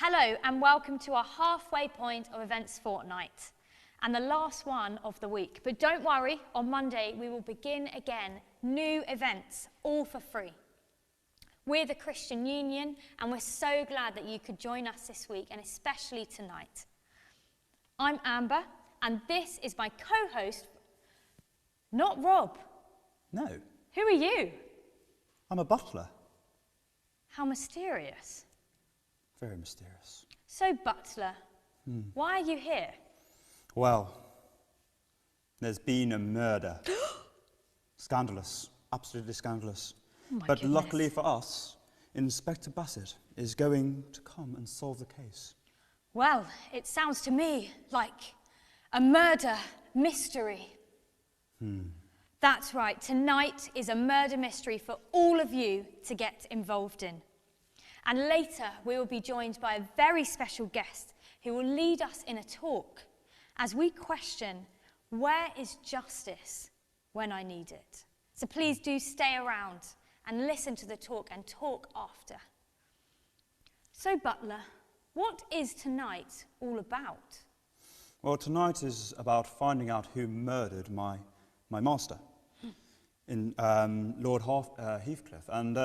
Hello and welcome to our halfway point of Events Fortnight and the last one of the week. But don't worry, on Monday we will begin again, new events, all for free. We're the Christian Union and we're so glad that you could join us this week and especially tonight. I'm Amber and this is my co-host, not Rob. No. Who are you? I'm a butler. How mysterious. Very mysterious. So, Butler, why are you here? Well, there's been a murder. Scandalous, absolutely scandalous. Oh my but goodness. luckily for us, Inspector Bassett is going to come and solve the case. Well, it sounds to me like a murder mystery. That's right, tonight is a murder mystery for all of you to get involved in. And later, we will be joined by a very special guest who will lead us in a talk as we question, where is justice when I need it? So please do stay around and listen to the talk and talk after. So Butler, what is tonight all about? Well, tonight is about finding out who murdered my master, in Lord Heathcliff. And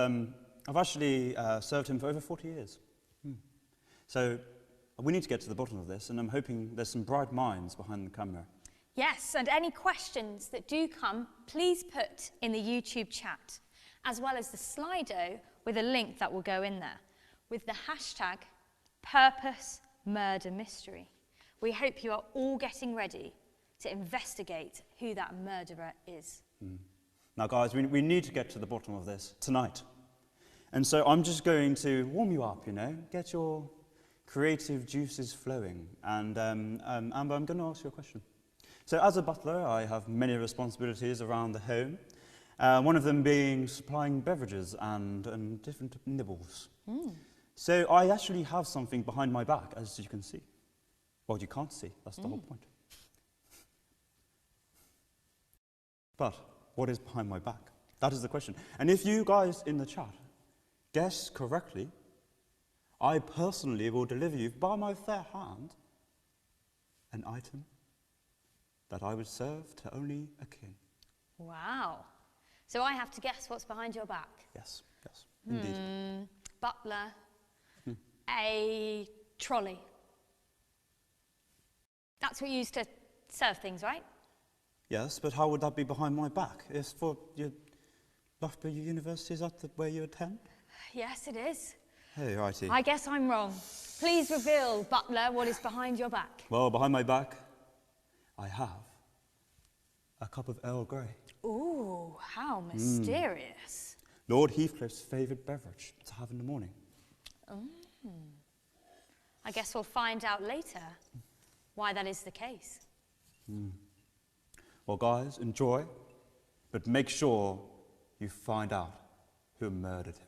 I've actually served him for over 40 years. So we need to get to the bottom of this, and I'm hoping there's some bright minds behind the camera. Yes, and any questions that do come, please put in the YouTube chat, as well as the Slido with a link that will go in there, with the hashtag #PurposeMurderMystery. We hope you are all getting ready to investigate who that murderer is. Now, guys, we need to get to the bottom of this tonight. And so I'm just going to warm you up, get your creative juices flowing. And Amber, I'm going to ask you a question. So as a butler, I have many responsibilities around the home, one of them being supplying beverages and different nibbles. So I actually have something behind my back, as you can see. Well, you can't see, that's the whole point. But what is behind my back? That is the question. And if you guys in the chat guess correctly, I personally will deliver you by my fair hand an item that I would serve to only a king. Wow. So I have to guess what's behind your back? Yes, indeed. Butler, a trolley. That's what you use to serve things, right? Yes, but how would that be behind my back? It's for your Loughborough University, is that where you attend? Yes, it is. Hey, righty. I guess I'm wrong. Please reveal, Butler, what is behind your back. Well, behind my back, I have a cup of Earl Grey. Ooh, how mysterious. Lord Heathcliff's favourite beverage to have in the morning. I guess we'll find out later why that is the case. Well, guys, enjoy, but make sure you find out who murdered him.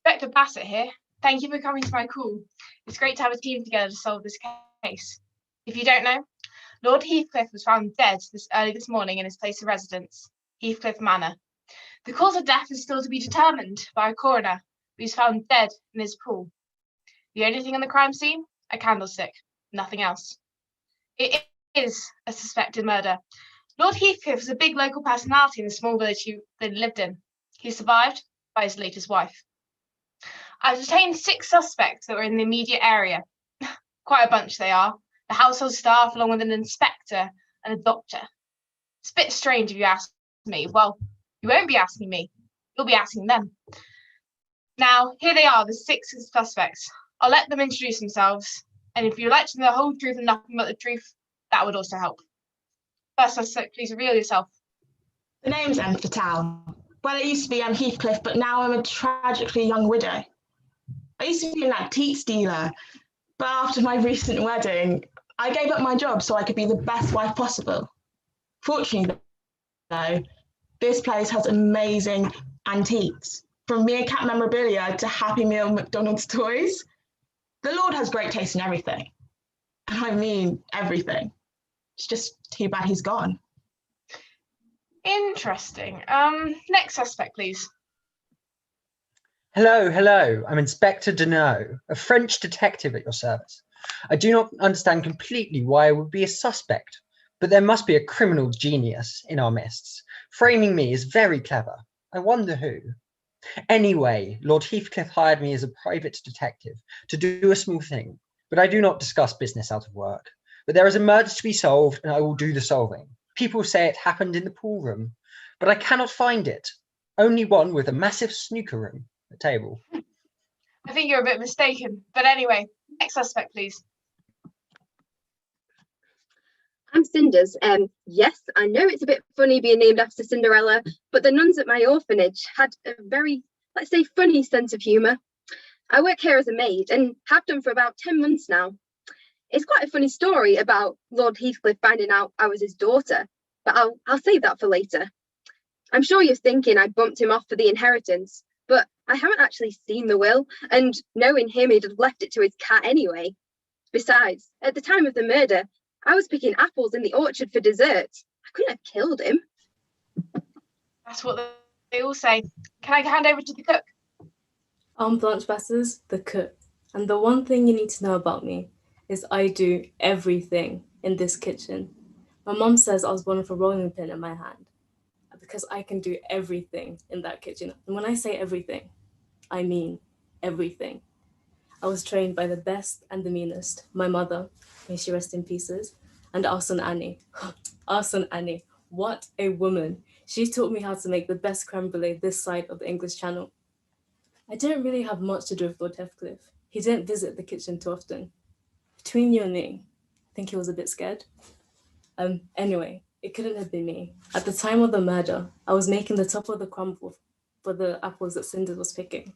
Inspector Bassett here. Thank you for coming to my call. It's great to have a team together to solve this case. If you don't know, Lord Heathcliff was found dead early this morning in his place of residence, Heathcliff Manor. The cause of death is still to be determined by a coroner, but he's found dead in his pool. The only thing on the crime scene? A candlestick, nothing else. It is a suspected murder. Lord Heathcliff was a big local personality in the small village they lived in. He survived by his latest wife. I've detained 6 suspects that were in the immediate area. Quite a bunch they are. The household staff, along with an inspector and a doctor. It's a bit strange if you ask me. Well, you won't be asking me. You'll be asking them. Now, here they are, the 6 suspects. I'll let them introduce themselves. And if you'd like to know the whole truth and nothing but the truth, that would also help. First suspect, please reveal yourself. The name's Em Fatal. Well, it used to be Em Heathcliff, but now I'm a tragically young widow. I used to be an antiques dealer, but after my recent wedding, I gave up my job so I could be the best wife possible. Fortunately, though, this place has amazing antiques, from meerkat memorabilia to Happy Meal McDonald's toys. The Lord has great taste in everything. And I mean everything. It's just too bad he's gone. Interesting. Next suspect, please. Hello. I'm Inspector Deneau, a French detective at your service. I do not understand completely why I would be a suspect, but there must be a criminal genius in our midst. Framing me is very clever. I wonder who. Anyway, Lord Heathcliff hired me as a private detective to do a small thing, but I do not discuss business out of work. But there is a murder to be solved, and I will do the solving. People say it happened in the pool room, but I cannot find it. Only one with a massive snooker room. A table. I think you're a bit mistaken. But anyway, next suspect, please. I'm Cinders. Yes, I know it's a bit funny being named after Cinderella, but the nuns at my orphanage had a very, let's say, funny sense of humour. I work here as a maid and have done for about 10 months now. It's quite a funny story about Lord Heathcliff finding out I was his daughter, but I'll save that for later. I'm sure you're thinking I bumped him off for the inheritance, but I haven't actually seen the will, and knowing him, he'd have left it to his cat anyway. Besides, at the time of the murder, I was picking apples in the orchard for dessert. I couldn't have killed him. That's what they all say. Can I hand over to the cook? I'm Blanche Bassers, the cook. And the one thing you need to know about me is I do everything in this kitchen. My mom says I was born with a rolling pin in my hand because I can do everything in that kitchen. And when I say everything, I mean everything. I was trained by the best and the meanest. My mother, may she rest in pieces, and our son Annie. Our son Annie, what a woman. She taught me how to make the best creme brulee this side of the English Channel. I didn't really have much to do with Lord Heathcliff. He didn't visit the kitchen too often. Between you and me, I think he was a bit scared. Anyway, it couldn't have been me. At the time of the murder, I was making the top of the crumble for the apples that Cinders was picking.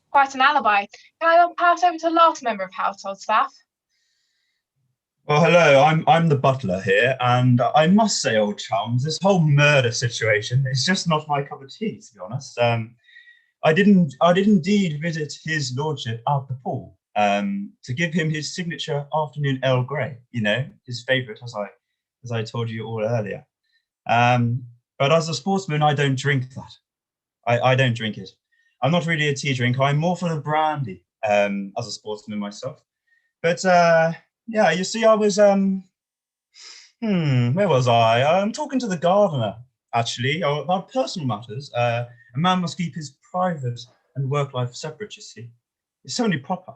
Quite an alibi. Can I pass over to the last member of household staff? Well, hello, I'm the butler here, and I must say, old chums, this whole murder situation is just not my cup of tea, to be honest. I did indeed visit his lordship at the pool to give him his signature afternoon Earl Grey, you know, his favourite, as I told you all earlier. But as a sportsman, I don't drink that. I don't drink it. I'm not really a tea drinker. I'm more for the brandy as a sportsman myself. But yeah, you see, I was where was I? I'm talking to the gardener, actually, or about personal matters. A man must keep his private and work life separate, you see. It's only proper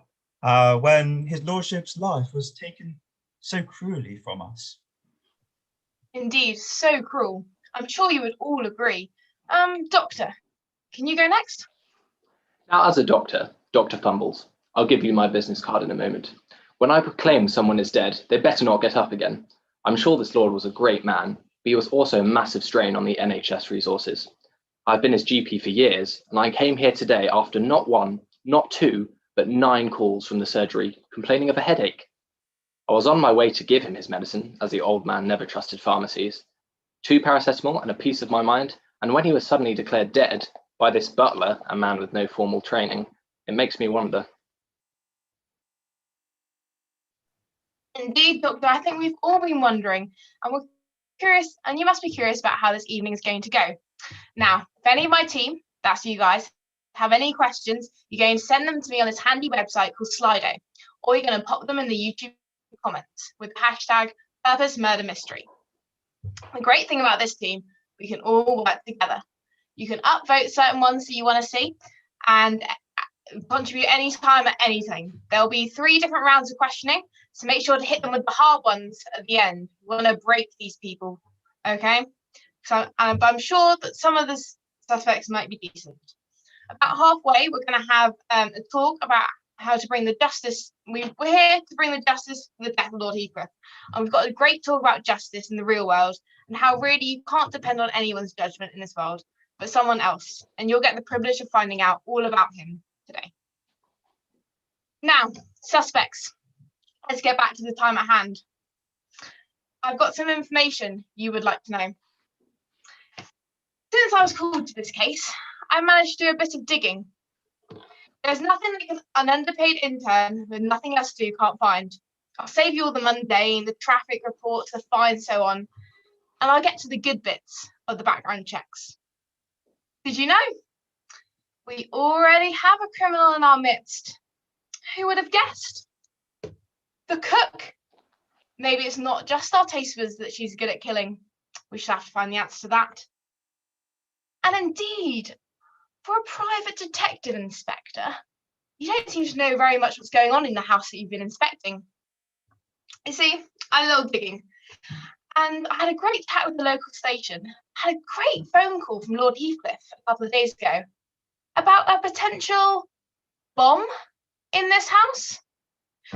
when his lordship's life was taken so cruelly from us. Indeed, so cruel. I'm sure you would all agree. Doctor, can you go next? Now, as a doctor, Dr. Fumbles, I'll give you my business card in a moment. When I proclaim someone is dead, they better not get up again. I'm sure this lord was a great man, but he was also a massive strain on the NHS resources. I've been his GP for years, and I came here today after not one, not two, but 9 calls from the surgery complaining of a headache. I was on my way to give him his medicine, as the old man never trusted pharmacies. 2 paracetamol and a piece of my mind, and when he was suddenly declared dead by this butler, a man with no formal training, it makes me wonder. Indeed, Doctor, I think we've all been wondering, and we're curious, and you must be curious about how this evening is going to go. Now, if any of my team, that's you guys, have any questions, you're going to send them to me on this handy website called Slido, or you're going to pop them in the YouTube comments with the hashtag Purpose Murder Mystery. The great thing about this team, we can all work together. You can upvote certain ones that you want to see and contribute anytime at anything. There'll be 3 different rounds of questioning, so make sure to hit them with the hard ones at the end. We want to break these people, okay? So I'm sure that some of the suspects might be decent. About halfway, we're going to have a talk about how to bring the justice. We're here to bring the justice to the death of Lord Heathcliff. And we've got a great talk about justice in the real world and how really you can't depend on anyone's judgment in this world, but someone else. And you'll get the privilege of finding out all about him today. Now, suspects. Let's get back to the time at hand. I've got some information you would like to know. Since I was called to this case, I managed to do a bit of digging. There's nothing that an underpaid intern with nothing else to do can't find. I'll save you all the mundane, the traffic reports, the fines, so on, and I'll get to the good bits of the background checks. Did you know? We already have a criminal in our midst. Who would have guessed? The cook. Maybe it's not just our taste buds that she's good at killing. We should have to find the answer to that. And indeed, for a private detective inspector, you don't seem to know very much what's going on in the house that you've been inspecting. You see, I had a little digging, and I had a great chat with the local station. I had a great phone call from Lord Heathcliff a couple of days ago about a potential bomb in this house.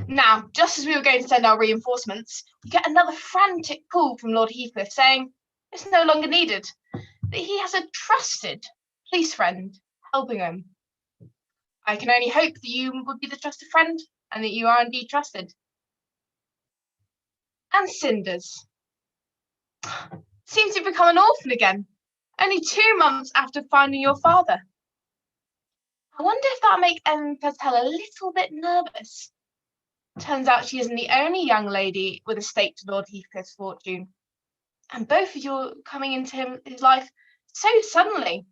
Now, just as we were going to send our reinforcements, we get another frantic call from Lord Heathcliff saying it's no longer needed, that he has a trusted police friend helping him. I can only hope that you would be the trusted friend and that you are indeed trusted. And Cinders. Seems you've become an orphan again, only 2 months after finding your father. I wonder if that'll make Ellen Patel a little bit nervous. Turns out she isn't the only young lady with a stake to Lord Heathcliff's fortune. And both of you are coming into his life so suddenly.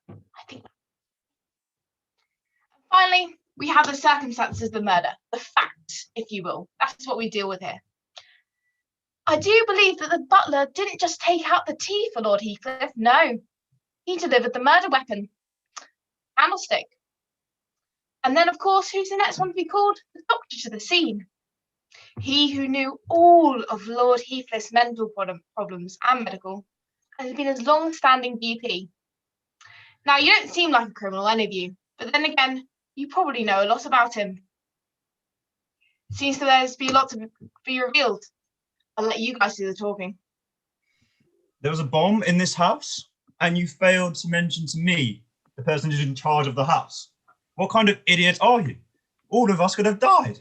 I think. Finally, we have the circumstances of the murder, the facts, if you will. That's what we deal with here. I do believe that the butler didn't just take out the tea for Lord Heathcliff. No, he delivered the murder weapon, candlestick. And then, of course, who's the next one to be called? The doctor to the scene. He who knew all of Lord Heathcliff's mental problems and medical, and has been his long-standing GP. Now, you don't seem like a criminal, any of you, but then again, you probably know a lot about him. Seems that there's been a lot to be revealed. I'll let you guys do the talking. There was a bomb in this house, and you failed to mention to me the person who's in charge of the house. What kind of idiot are you? All of us could have died.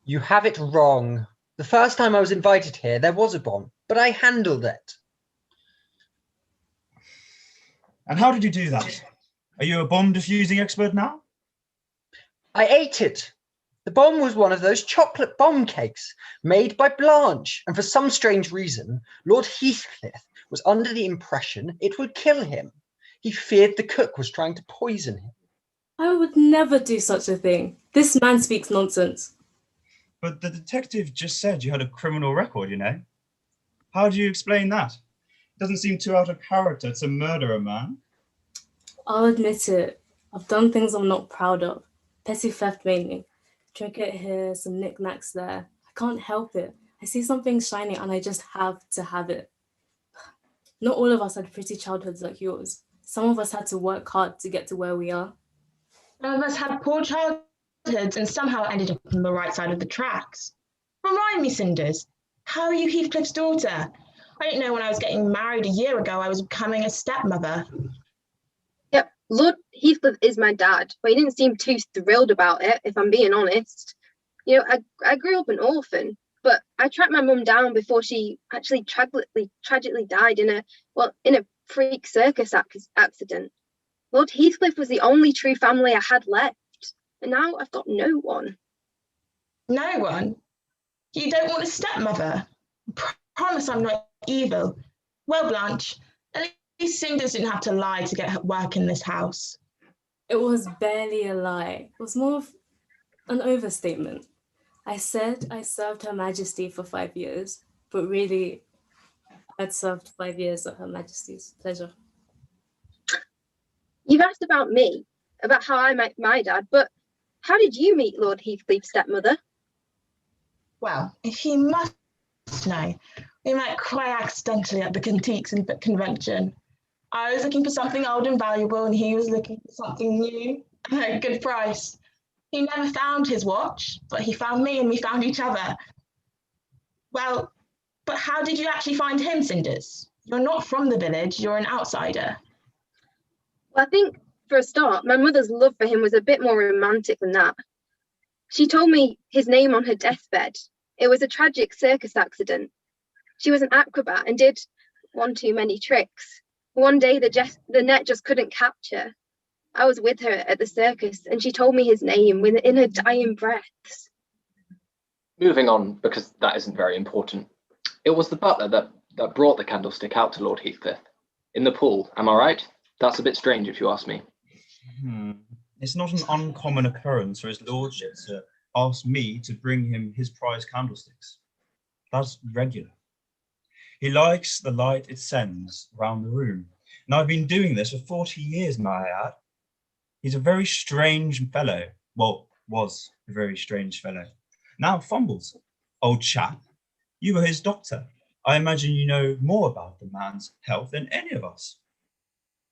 You have it wrong. The first time I was invited here, there was a bomb, but I handled it. And how did you do that? Are you a bomb defusing expert now? I ate it. The bomb was one of those chocolate bomb cakes made by Blanche, and for some strange reason, Lord Heathcliff was under the impression it would kill him. He feared the cook was trying to poison him. I would never do such a thing. This man speaks nonsense. But the detective just said you had a criminal record, you know. How do you explain that? Doesn't seem too out of character to murder a man. I'll admit it. I've done things I'm not proud of. Petty theft mainly. Trinket here, some knickknacks there. I can't help it. I see something shiny and I just have to have it. Not all of us had pretty childhoods like yours. Some of us had to work hard to get to where we are. Some of us had poor childhoods and somehow ended up on the right side of the tracks. Remind me, Cinders, how are you Heathcliff's daughter? I didn't know when I was getting married a year ago I was becoming a stepmother. Yep, Lord Heathcliff is my dad, but he didn't seem too thrilled about it, if I'm being honest. You know, I grew up an orphan, but I tracked my mum down before she actually tragically died in a freak circus accident. Lord Heathcliff was the only true family I had left, and now I've got no one. No one? You don't want a stepmother? Promise I'm not evil. Well, Blanche, at least Cinders didn't have to lie to get work in this house. It was barely a lie. It was more of an overstatement. I said I served Her Majesty for 5 years, but really, I'd served 5 years at Her Majesty's pleasure. You've asked about me, about how I met my dad, but how did you meet Lord Heathcliff's stepmother? Well, if you must know, we met quite accidentally at the Contiques convention. I was looking for something old and valuable, and he was looking for something new at a good price. He never found his watch, but he found me and we found each other. Well, but how did you actually find him, Cinders? You're not from the village, you're an outsider. Well, I think, for a start, my mother's love for him was a bit more romantic than that. She told me his name on her deathbed. It was a tragic circus accident. She was an acrobat and did one too many tricks. One day, the net just couldn't capture. I was with her at the circus and she told me his name in her dying breaths. Moving on, because that isn't very important. It was the butler that brought the candlestick out to Lord Heathcliff. In the pool, am I right? That's a bit strange if you ask me. It's not an uncommon occurrence for his lordship to ask me to bring him his prize candlesticks. That's regular. He likes the light it sends round the room. And I've been doing this for 40 years, may I add. He's a very strange fellow. Well, was a very strange fellow. Now, Fumbles, old chap, you were his doctor. I imagine you know more about the man's health than any of us.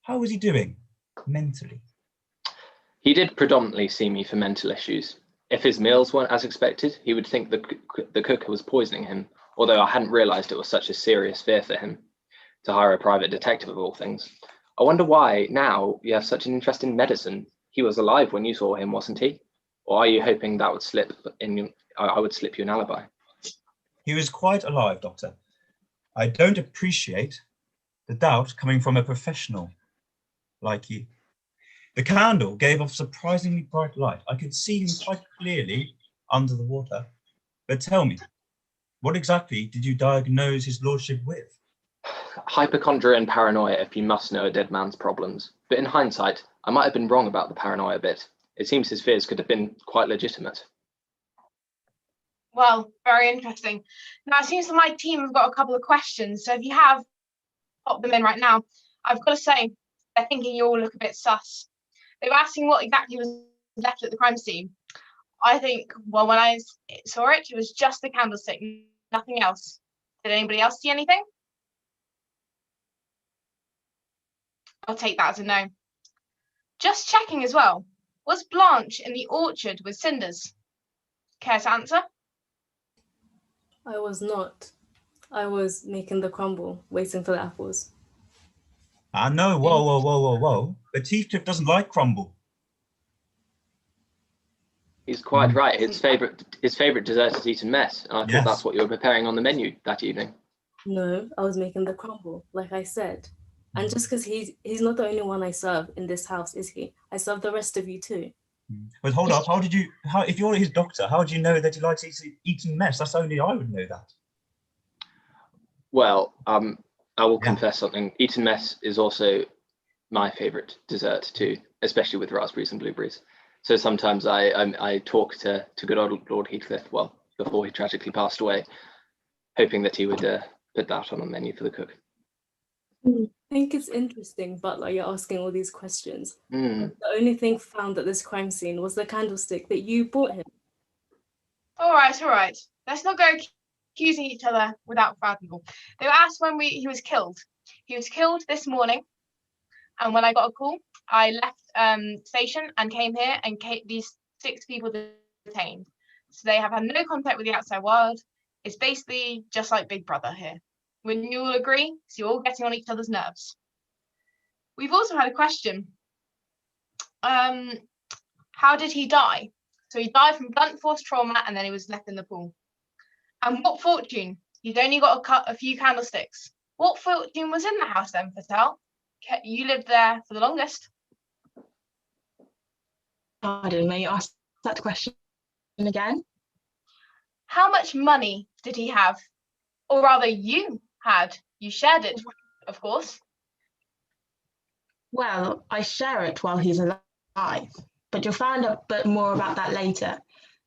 How was he doing mentally? He did predominantly see me for mental issues. If his meals weren't as expected, he would think the cook was poisoning him, although I hadn't realised it was such a serious fear for him to hire a private detective of all things. I wonder why now you have such an interest in medicine. He was alive when you saw him, wasn't he? Or are you hoping that would I would slip you an alibi? He was quite alive, Doctor. I don't appreciate the doubt coming from a professional like you. The candle gave off surprisingly bright light. I could see him quite clearly under the water. But tell me, what exactly did you diagnose his lordship with? Hypochondria and paranoia, if you must know a dead man's problems. But in hindsight, I might have been wrong about the paranoia a bit. It seems his fears could have been quite legitimate. Well, very interesting. Now, it seems that my team have got a couple of questions. So if you have, pop them in right now. I've got to say, they're thinking you all look a bit sus. They were asking what exactly was left at the crime scene. I think, well, when I saw it, it was just the candlestick, nothing else. Did anybody else see anything? I'll take that as a no. Just checking as well. Was Blanche in the orchard with Cinders? Care to answer? I was not. I was making the crumble, waiting for the apples. I know, whoa. But Heathcliff doesn't like crumble. He's quite right. His favourite dessert is eaten mess. And I thought that's what you were preparing on the menu that evening. No, I was making the crumble, like I said. And just because he's not the only one I serve in this house, is he? I serve the rest of you too. But hold up, if you're his doctor, how do you know that he likes eating mess? That's only I would know that. Well, I will confess something. Eaten mess is also my favourite dessert too, especially with raspberries and blueberries. So sometimes I talk to good old Lord Heathcliff, well, before he tragically passed away, hoping that he would put that on a menu for the cook. I think it's interesting, but like you're asking all these questions. Mm. The only thing found at this crime scene was the candlestick that you bought him. All right. Let's not go accusing each other without fathom. They were asked when he was killed. He was killed this morning, and when I got a call, I left station and came here and these 6 people detained. So they have had no contact with the outside world. It's basically just like Big Brother here. Wouldn't you all agree? So you're all getting on each other's nerves. We've also had a question. How did he die? So he died from blunt force trauma and then he was left in the pool. And what fortune? He'd only got a few candlesticks. What fortune was in the house then, Patel? You lived there for the longest. Pardon me, ask that question again. How much money did he have? Or rather, you had. You shared it, of course. Well, I share it while he's alive, but you'll find out a bit more about that later.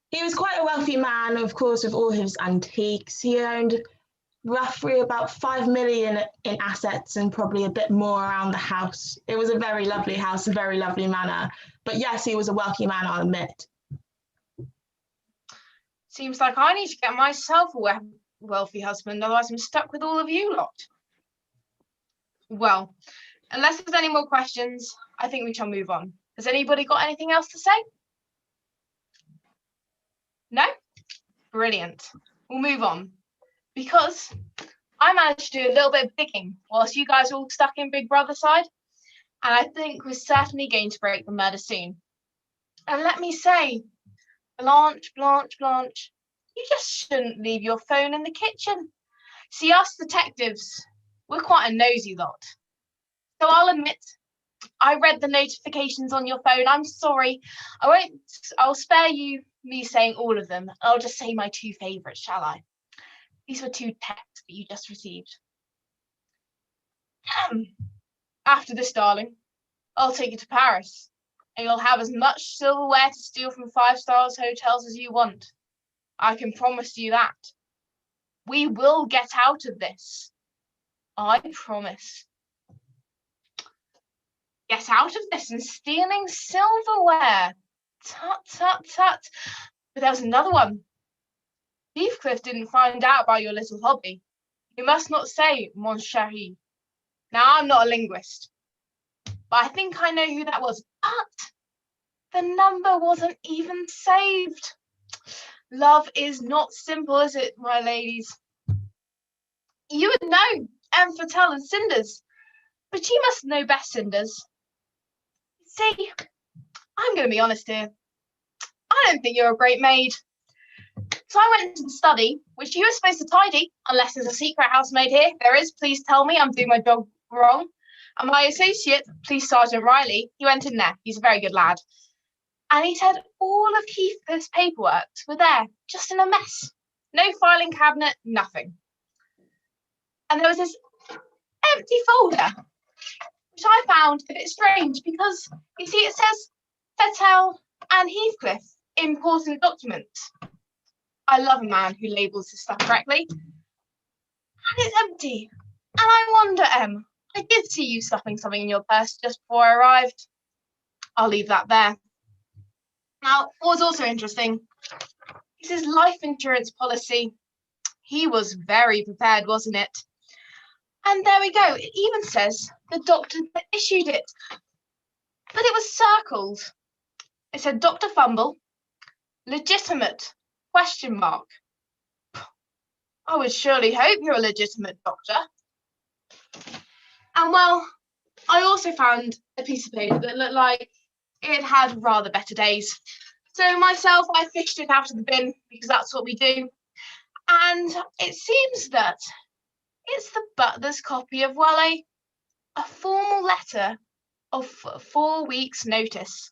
He was quite a wealthy man, of course, with all his antiques. He owned roughly about 5 million in assets and probably a bit more around the house. It was a very lovely house, a very lovely manor. But yes, he was a wealthy man, I'll admit. Seems like I need to get myself a wealthy husband, otherwise I'm stuck with all of you lot. Well, unless there's any more questions, I think we shall move on. Has anybody got anything else to say? No? Brilliant. We'll move on. Because I managed to do a little bit of digging whilst you guys are all stuck in Big Brother side. And I think we're certainly going to break the murder soon. And let me say, Blanche, you just shouldn't leave your phone in the kitchen. See, us detectives, we're quite a nosy lot. So I'll admit, I read the notifications on your phone. I'm sorry. I'll spare you me saying all of them. I'll just say my 2 favourites, shall I? These were 2 texts that you just received. After this, darling, I'll take you to Paris, and you'll have as much silverware to steal from 5-star hotels as you want. I can promise you that. We will get out of this. I promise. Get out of this and stealing silverware. Tut. But there was another one. Heathcliff didn't find out about your little hobby. You must not say, mon chéri. Now, I'm not a linguist, but I think I know who that was. But the number wasn't even saved. Love is not simple, is it, my ladies? You would know, M. Fatale and Cinders, but you must know best, Cinders. See, I'm going to be honest here. I don't think you're a great maid. So I went to the study, which you were supposed to tidy, unless there's a secret housemaid here. If there is, please tell me I'm doing my job wrong. And my associate, Police Sergeant Riley, he went in there. He's a very good lad. And he said all of Heathcliff's paperwork were there, just in a mess. No filing cabinet, nothing. And there was this empty folder, which I found a bit strange because, you see, it says Fatale and Heathcliff, important documents. I love a man who labels his stuff correctly. And it's empty. And I wonder, Em, I did see you stuffing something in your purse just before I arrived. I'll leave that there. Now, what was also interesting is his life insurance policy. He was very prepared, wasn't it? And there we go. It even says the doctor that issued it. But it was circled. It said, Dr. Fumble, legitimate, ? I would surely hope you're a legitimate doctor. And well, I also found a piece of paper that looked like it had rather better days. So myself, I fished it out of the bin because that's what we do. And it seems that it's the butler's copy of, well, a formal letter of 4 weeks' notice.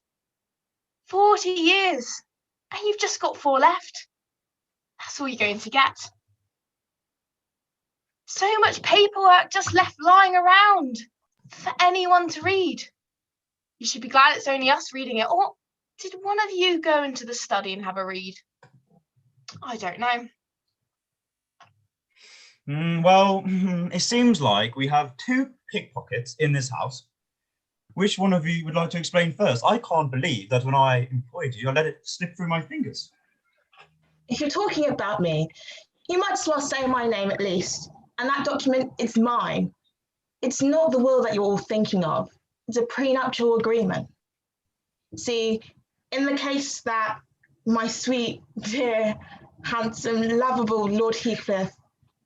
40 years, and you've just got 4 left. That's all you're going to get. So much paperwork just left lying around for anyone to read. You should be glad it's only us reading it. Or did one of you go into the study and have a read? I don't know. Well, it seems like we have two pickpockets in this house. Which one of you would like to explain first? I can't believe that when I employed you, I let it slip through my fingers. If you're talking about me, you might as well say my name at least. And that document is mine. It's not the will that you're all thinking of. It's a prenuptial agreement. See, in the case that my sweet, dear, handsome, lovable Lord Heathcliff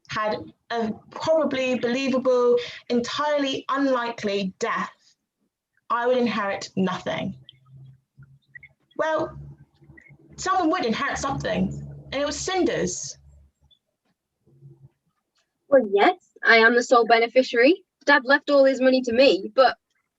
had a probably believable, entirely unlikely death, I would inherit nothing. Well, someone would inherit something, and it was Cinder's. Well, yes, I am the sole beneficiary. Dad left all his money to me, but,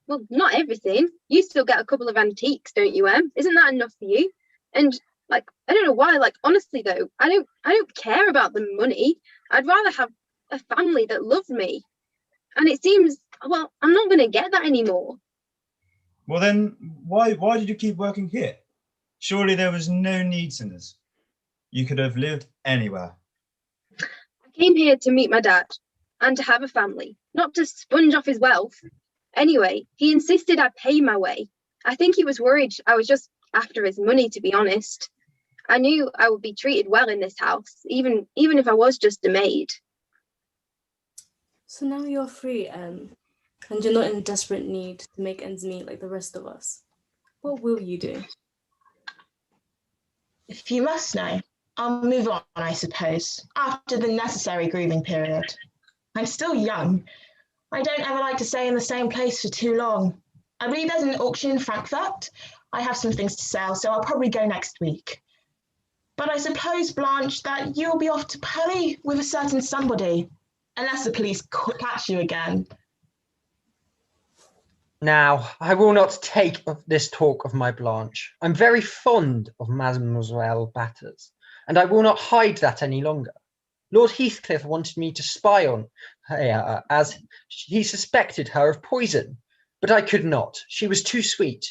well, not everything. You still get a couple of antiques, don't you, Em? Isn't that enough for you? And, like, I don't know why, like, honestly, though, I don't care about the money. I'd rather have a family that loved me. And it seems, well, I'm not going to get that anymore. Well then, why did you keep working here? Surely there was no need, Cinders. You could have lived anywhere. I came here to meet my dad and to have a family, not to sponge off his wealth. Anyway, he insisted I pay my way. I think he was worried I was just after his money, to be honest. I knew I would be treated well in this house, even if I was just a maid. So now you're free, and you're not in desperate need to make ends meet like the rest of us. What will you do? If you must know, I'll move on, I suppose, after the necessary grieving period. I'm still young. I don't ever like to stay in the same place for too long. I believe there's an auction in Frankfurt. I have some things to sell, so I'll probably go next week. But I suppose, Blanche, that you'll be off to Paris with a certain somebody, unless the police catch you again. Now, I will not take this talk of my Blanche. I'm very fond of Mademoiselle Batters, and I will not hide that any longer. Lord Heathcliff wanted me to spy on her, as he suspected her of poison, but I could not. She was too sweet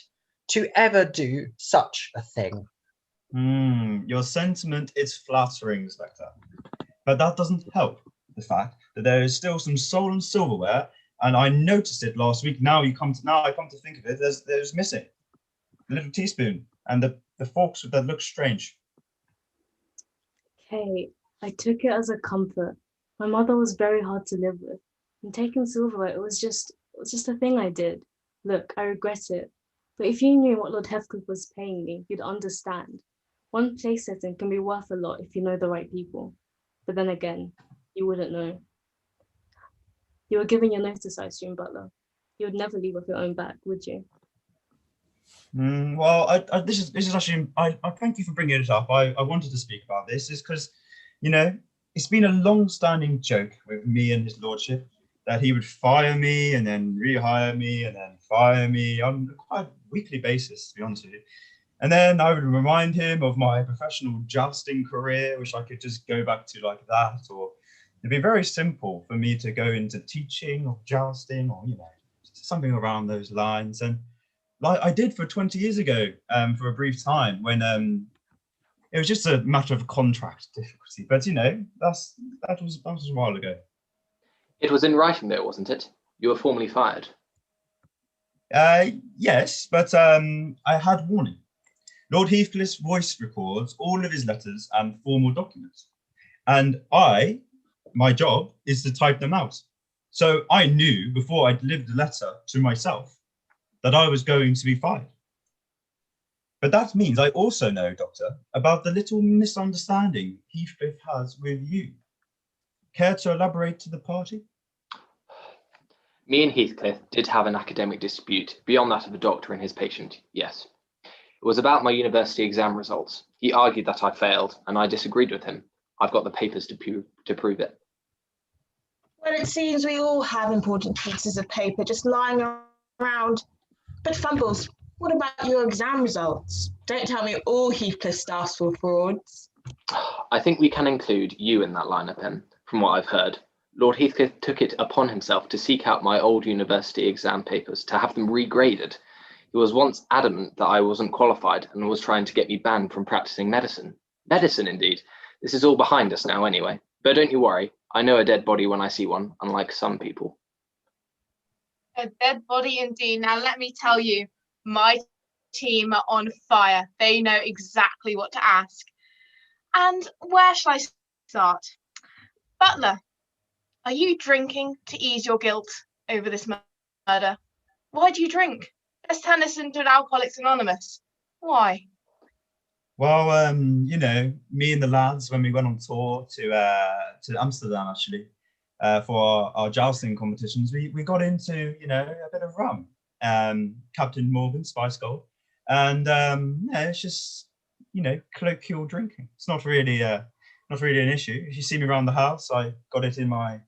to ever do such a thing. Your sentiment is flattering, Inspector, but that doesn't help the fact that there is still some stolen silverware, and I noticed it last week. Now I come to think of it, there's missing a little teaspoon and the forks that look strange. Okay, I took it as a comfort. My mother was very hard to live with, and taking silverware, it was just a thing I did. Look, I regret it, but if you knew what Lord Heathcliff was paying me, you'd understand. One place setting can be worth a lot if you know the right people, but then again, you wouldn't know. You were given your notice, I assume, Butler. You would never leave off your own back, would you? Well, this is actually, I thank you for bringing it up. I wanted to speak about this is because, you know, it's been a long-standing joke with me and his lordship that he would fire me and then rehire me and then fire me on a quite weekly basis, to be honest with you. And then I would remind him of my professional jousting career, which I could just go back to like that, or it'd be very simple for me to go into teaching or jousting or, you know, something around those lines. And like I did for 20 years ago, for a brief time when it was just a matter of contract difficulty. But, you know, that was a while ago. It was in writing though, wasn't it? You were formally fired. Yes, but I had warning. Lord Heathcliff's voice records all of his letters and formal documents. And my job is to type them out. So I knew before I delivered the letter to myself that I was going to be fired. But that means I also know, Doctor, about the little misunderstanding Heathcliff has with you. Care to elaborate to the party? Me and Heathcliff did have an academic dispute beyond that of a doctor and his patient, yes. It was about my university exam results. He argued that I failed, and I disagreed with him. I've got the papers to prove it. Well, it seems we all have important pieces of paper just lying around. But Fumbles, what about your exam results? Don't tell me all Heathcliff staffs were frauds. I think we can include you in that lineup, Em, from what I've heard. Lord Heathcliff took it upon himself to seek out my old university exam papers to have them regraded. He was once adamant that I wasn't qualified and was trying to get me banned from practicing medicine. Medicine, indeed. This is all behind us now anyway. But don't you worry, I know a dead body when I see one, unlike some people. A dead body indeed. Now let me tell you, my team are on fire. They know exactly what to ask. And where shall I start? Butler, are you drinking to ease your guilt over this murder? Why do you drink? Let's turn this into an Alcoholics Anonymous. Why? Well, you know, me and the lads, when we went on tour to Amsterdam, actually, for our jousting competitions, we got into, you know, a bit of rum. Captain Morgan, Spice Gold. And yeah, it's just, you know, colloquial drinking. It's not really an issue. If you see me around the house, I got it in my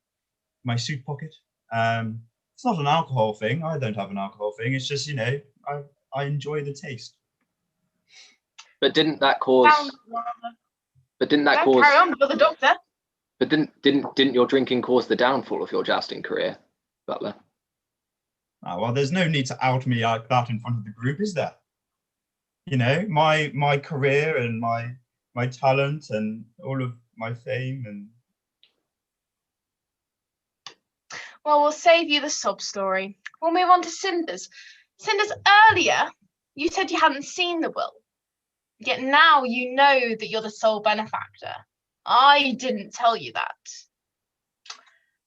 suit pocket. It's not an alcohol thing. I don't have an alcohol thing. It's just, you know, I enjoy the taste. But didn't that cause? Carry on, you're the doctor. But didn't your drinking cause the downfall of your jousting career, Butler? Oh, well, there's no need to out me like that in front of the group, is there? You know, my career and my talent and all of my fame and. Well, we'll save you the sob story. We'll move on to Cinders. Cinders, earlier you said you hadn't seen the will, yet now you know that you're the sole benefactor. I didn't tell you that.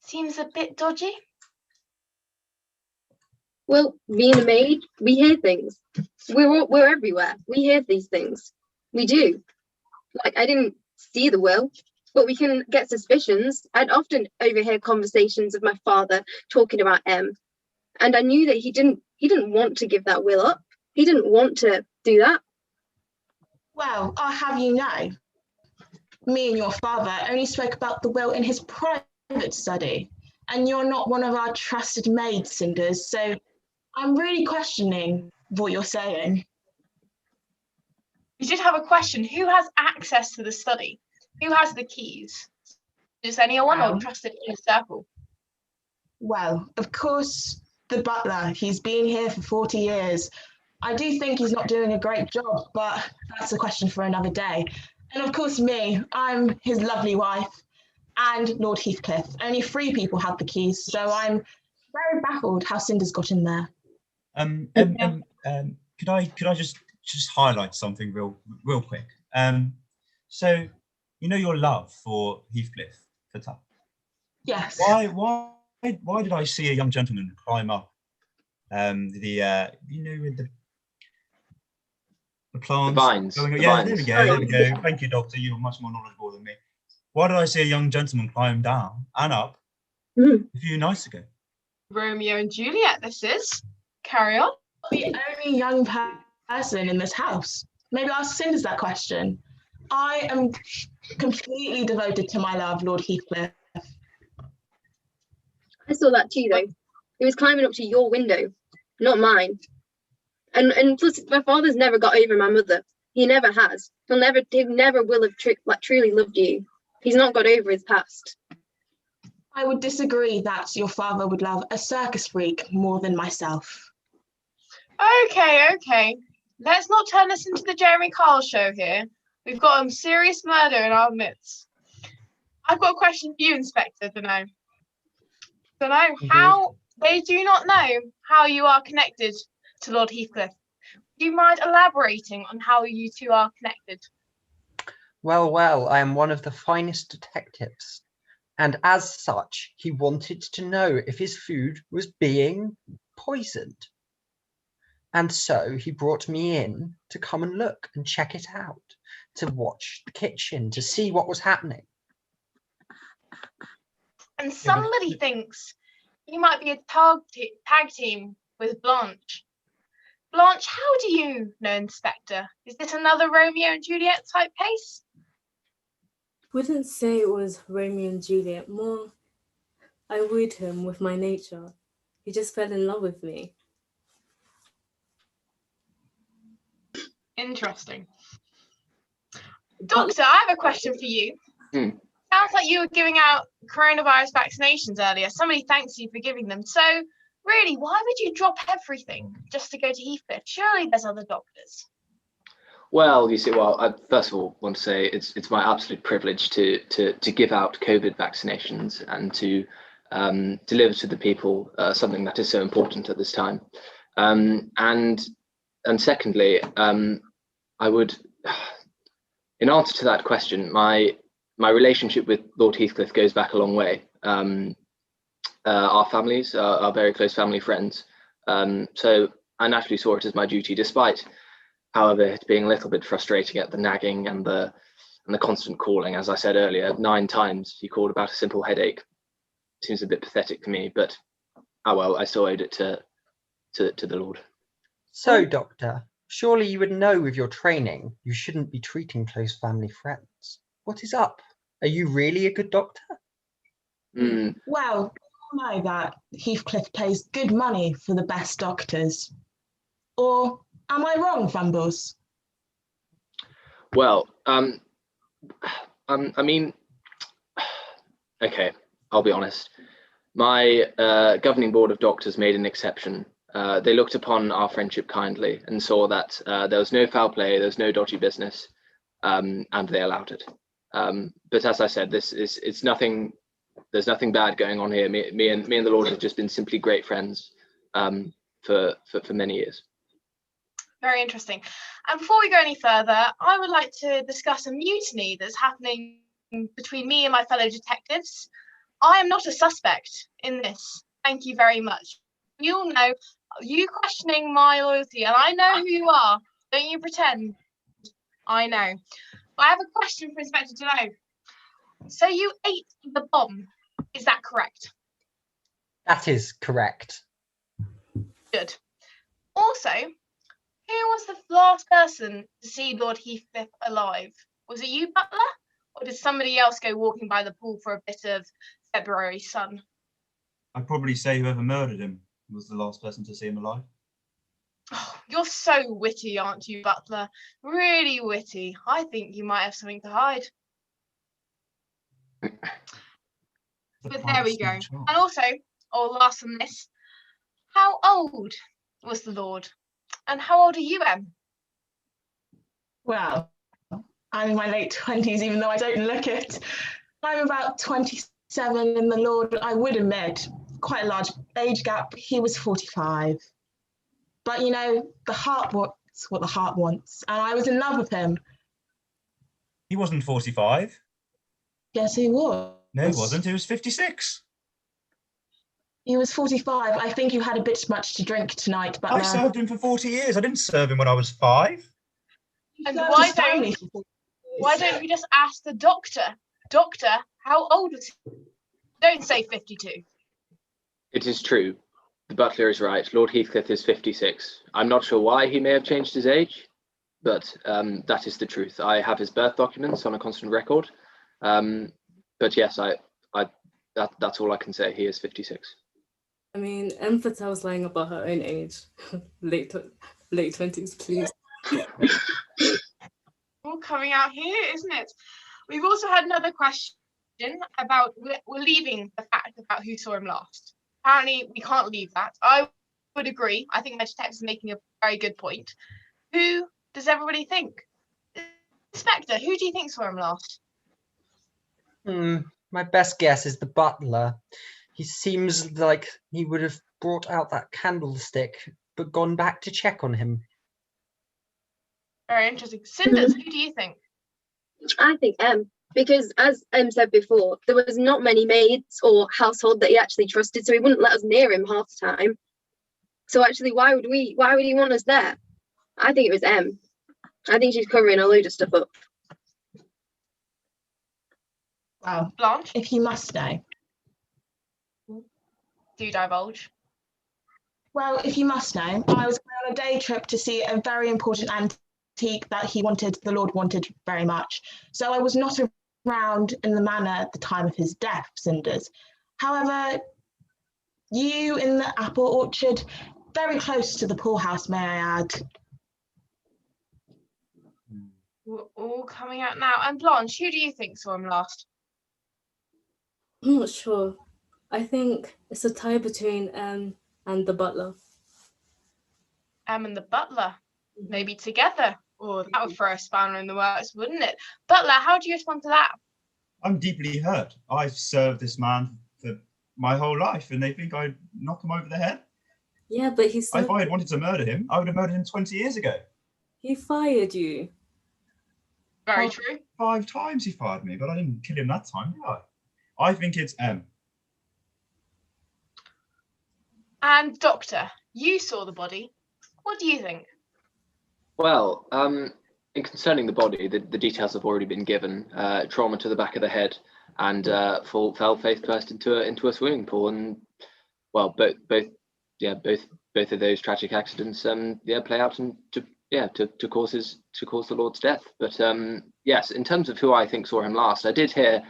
Seems a bit dodgy. Well, being a maid, we hear things. We're everywhere. We hear these things. We do. Like, I didn't see the will, but we can get suspicions. I'd often overhear conversations of my father talking about M, and I knew that he didn't want to give that will up. He didn't want to do that. Well, I'll have you know, me and your father only spoke about the will in his private study, and you're not one of our trusted maids, Cinders, so I'm really questioning what you're saying. You did have a question. Who has access to the study? Who has the keys? Is anyone or trusted in a circle? Well, of course, the butler. He's been here for 40 years. I do think he's not doing a great job, but that's a question for another day. And of course, me. I'm his lovely wife, and Lord Heathcliff. Only 3 people have the keys, so I'm very baffled how Cinders got in there. Could I just highlight something real quick? So, you know your love for Heathcliff, Fatal? Yes. Why did I see a young gentleman climb up with the plants? The vines. There we go. Thank you, Doctor. You're much more knowledgeable than me. Why did I see a young gentleman climb down and up a few nights ago? Romeo and Juliet, this is. Carry on. The only young person in this house. Maybe ask Cinders that question. I am completely devoted to my love, Lord Heathcliff. I saw that too, though. He was climbing up to your window, not mine. And plus, my father's never got over my mother. He never has. He never will have truly loved you. He's not got over his past. I would disagree that your father would love a circus freak more than myself. Okay. Let's not turn this into the Jeremy Kyle show here. We've got a serious murder in our midst. I've got a question for you, Inspector. How they do not know how you are connected to Lord Heathcliff. Do you mind elaborating on how you two are connected? Well, I am one of the finest detectives, and as such, he wanted to know if his food was being poisoned. And so he brought me in to come and look and check it out, to watch the kitchen, to see what was happening. And somebody thinks you might be a tag team with Blanche. Blanche, how do you know Inspector? Is this another Romeo and Juliet type case? Wouldn't say it was Romeo and Juliet. More, I wooed him with my nature. He just fell in love with me. Interesting. Doctor, I have a question for you. Sounds like you were giving out coronavirus vaccinations earlier. Somebody thanks you for giving them. So, really, why would you drop everything just to go to Heathcliff? Surely there's other doctors. Well, you see, I first of all want to say it's my absolute privilege to give out COVID vaccinations and to deliver to the people something that is so important at this time. And secondly, I would, in answer to that question, my relationship with Lord Heathcliff goes back a long way. Our families are very close family friends. So I naturally saw it as my duty, despite, however, it being a little bit frustrating at the nagging and the constant calling. As I said earlier, 9 times he called about a simple headache. Seems a bit pathetic to me, but oh well, I still owed it to the Lord. So, Doctor, surely you would know with your training you shouldn't be treating close family friends. What is up? Are you really a good doctor? Well, we all know that Heathcliff pays good money for the best doctors. Or am I wrong, Fumbles? Well, I mean, okay, I'll be honest. My governing board of doctors made an exception. They looked upon our friendship kindly and saw that there was no foul play, there was no dodgy business, and they allowed it. But as I said, it's nothing. There's nothing bad going on here. Me and the Lord have just been simply great friends for many years. Very interesting. And before we go any further, I would like to discuss a mutiny that's happening between me and my fellow detectives. I am not a suspect in this. Thank you very much. You all know, you questioning my loyalty, and I know who you are. Don't you pretend. I know. But I have a question for Inspector Deneau. So you ate the bomb, is that correct? That is correct. Good. Also, who was the last person to see Lord Heathcliff alive? Was it you, Butler? Or did somebody else go walking by the pool for a bit of February sun? I'd probably say whoever murdered him was the last person to see him alive. Oh, you're so witty, aren't you, Butler? Really witty. I think you might have something to hide. But there we go. And also, last on this, how old was the Lord? And how old are you, Em? Well, I'm in my late 20s, even though I don't look it. I'm about 27, and the Lord, I would admit, quite a large age gap. He was 45. But, you know, the heart wants what the heart wants, and I was in love with him. He wasn't 45. Yes, he was. No, he wasn't. He was 56. He was 45. I think you had a bit much to drink tonight, but I served him for 40 years. I didn't serve him when I was 5. And why don't you just ask the doctor? Doctor, how old was he? Don't say 52. It is true. The butler is right. Lord Heathcliff is 56. I'm not sure why he may have changed his age, but that is the truth. I have his birth documents on a constant record. But yes, that's all I can say. He is 56. I mean, Em Fatale's lying about her own age. late 20s, please. All coming out here, isn't it? We've also had another question about, we're leaving the fact about who saw him last. Apparently, we can't leave that. I would agree. I think my detective is making a very good point. Who does everybody think? Inspector, who do you think saw him last? My best guess is the butler. He seems like he would have brought out that candlestick, but gone back to check on him. Very interesting. Cinders, who do you think? I think Em, because as Em said before, there was not many maids or household that he actually trusted, so he wouldn't let us near him half the time. So actually, why would he want us there? I think it was Em. I think she's covering a load of stuff up. Well, Blanche, if you must know. do divulge. Well, if you must know, I was going on a day trip to see a very important antique that the Lord wanted very much. So I was not around in the manor at the time of his death, Cinders. However, you in the apple orchard, very close to the poorhouse, may I add. We're all coming out now. And Blanche, who do you think saw him last? I'm not sure. I think it's a tie between Em and the butler. Em and the butler, maybe together. Oh, that would throw a spanner in the works, wouldn't it? Butler, how do you respond to that? I'm deeply hurt. I've served this man for my whole life, and they think I'd knock him over the head. Yeah, but he said If I had wanted to murder him, I would have murdered him 20 years ago. he fired you. Very true. 5 times he fired me, but I didn't kill him that time, did I? I think it's M. And Doctor, you saw the body. What do you think? Well, in concerning the body, the details have already been given. Trauma to the back of the head, and fell face first into a swimming pool, and well, both of those tragic accidents, play out and to cause the Lord's death. But yes, in terms of who I think saw him last, I did hear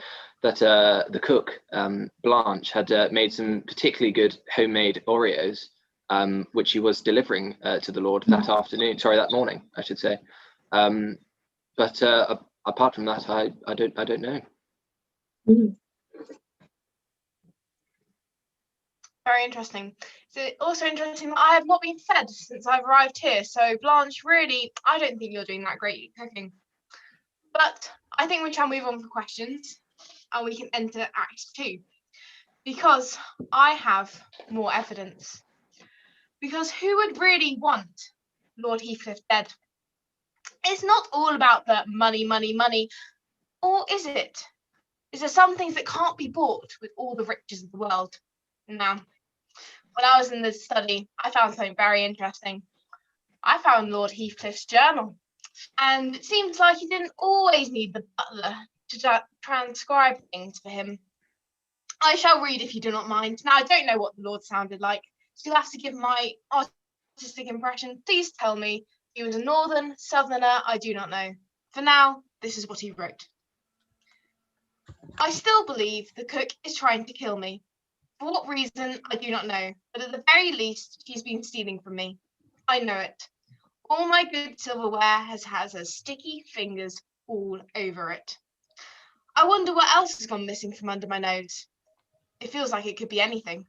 that the cook, Blanche, had made some particularly good homemade Oreos, which he was delivering to the Lord that morning, I should say. But apart from that, I don't know. Very interesting. It's also interesting that I have not been fed since I've arrived here. So Blanche, really, I don't think you're doing that great at cooking. But I think we shall move on for questions, and we can enter Act 2, because I have more evidence. Because who would really want Lord Heathcliff dead? It's not all about the money, money, money, or is it? Is there some things that can't be bought with all the riches of the world? Now, when I was in the study, I found something very interesting. I found Lord Heathcliff's journal, and it seems like he didn't always need the butler to transcribe things for him. I shall read if you do not mind. Now, I don't know what the Lord sounded like, so you'll have to give my artistic impression. Please tell me he was a northern, southerner, I do not know. For now, this is what he wrote. I still believe the cook is trying to kill me. For what reason, I do not know, but at the very least, she's been stealing from me. I know it. All my good silverware has her sticky fingers all over it. I wonder what else has gone missing from under my nose. It feels like it could be anything.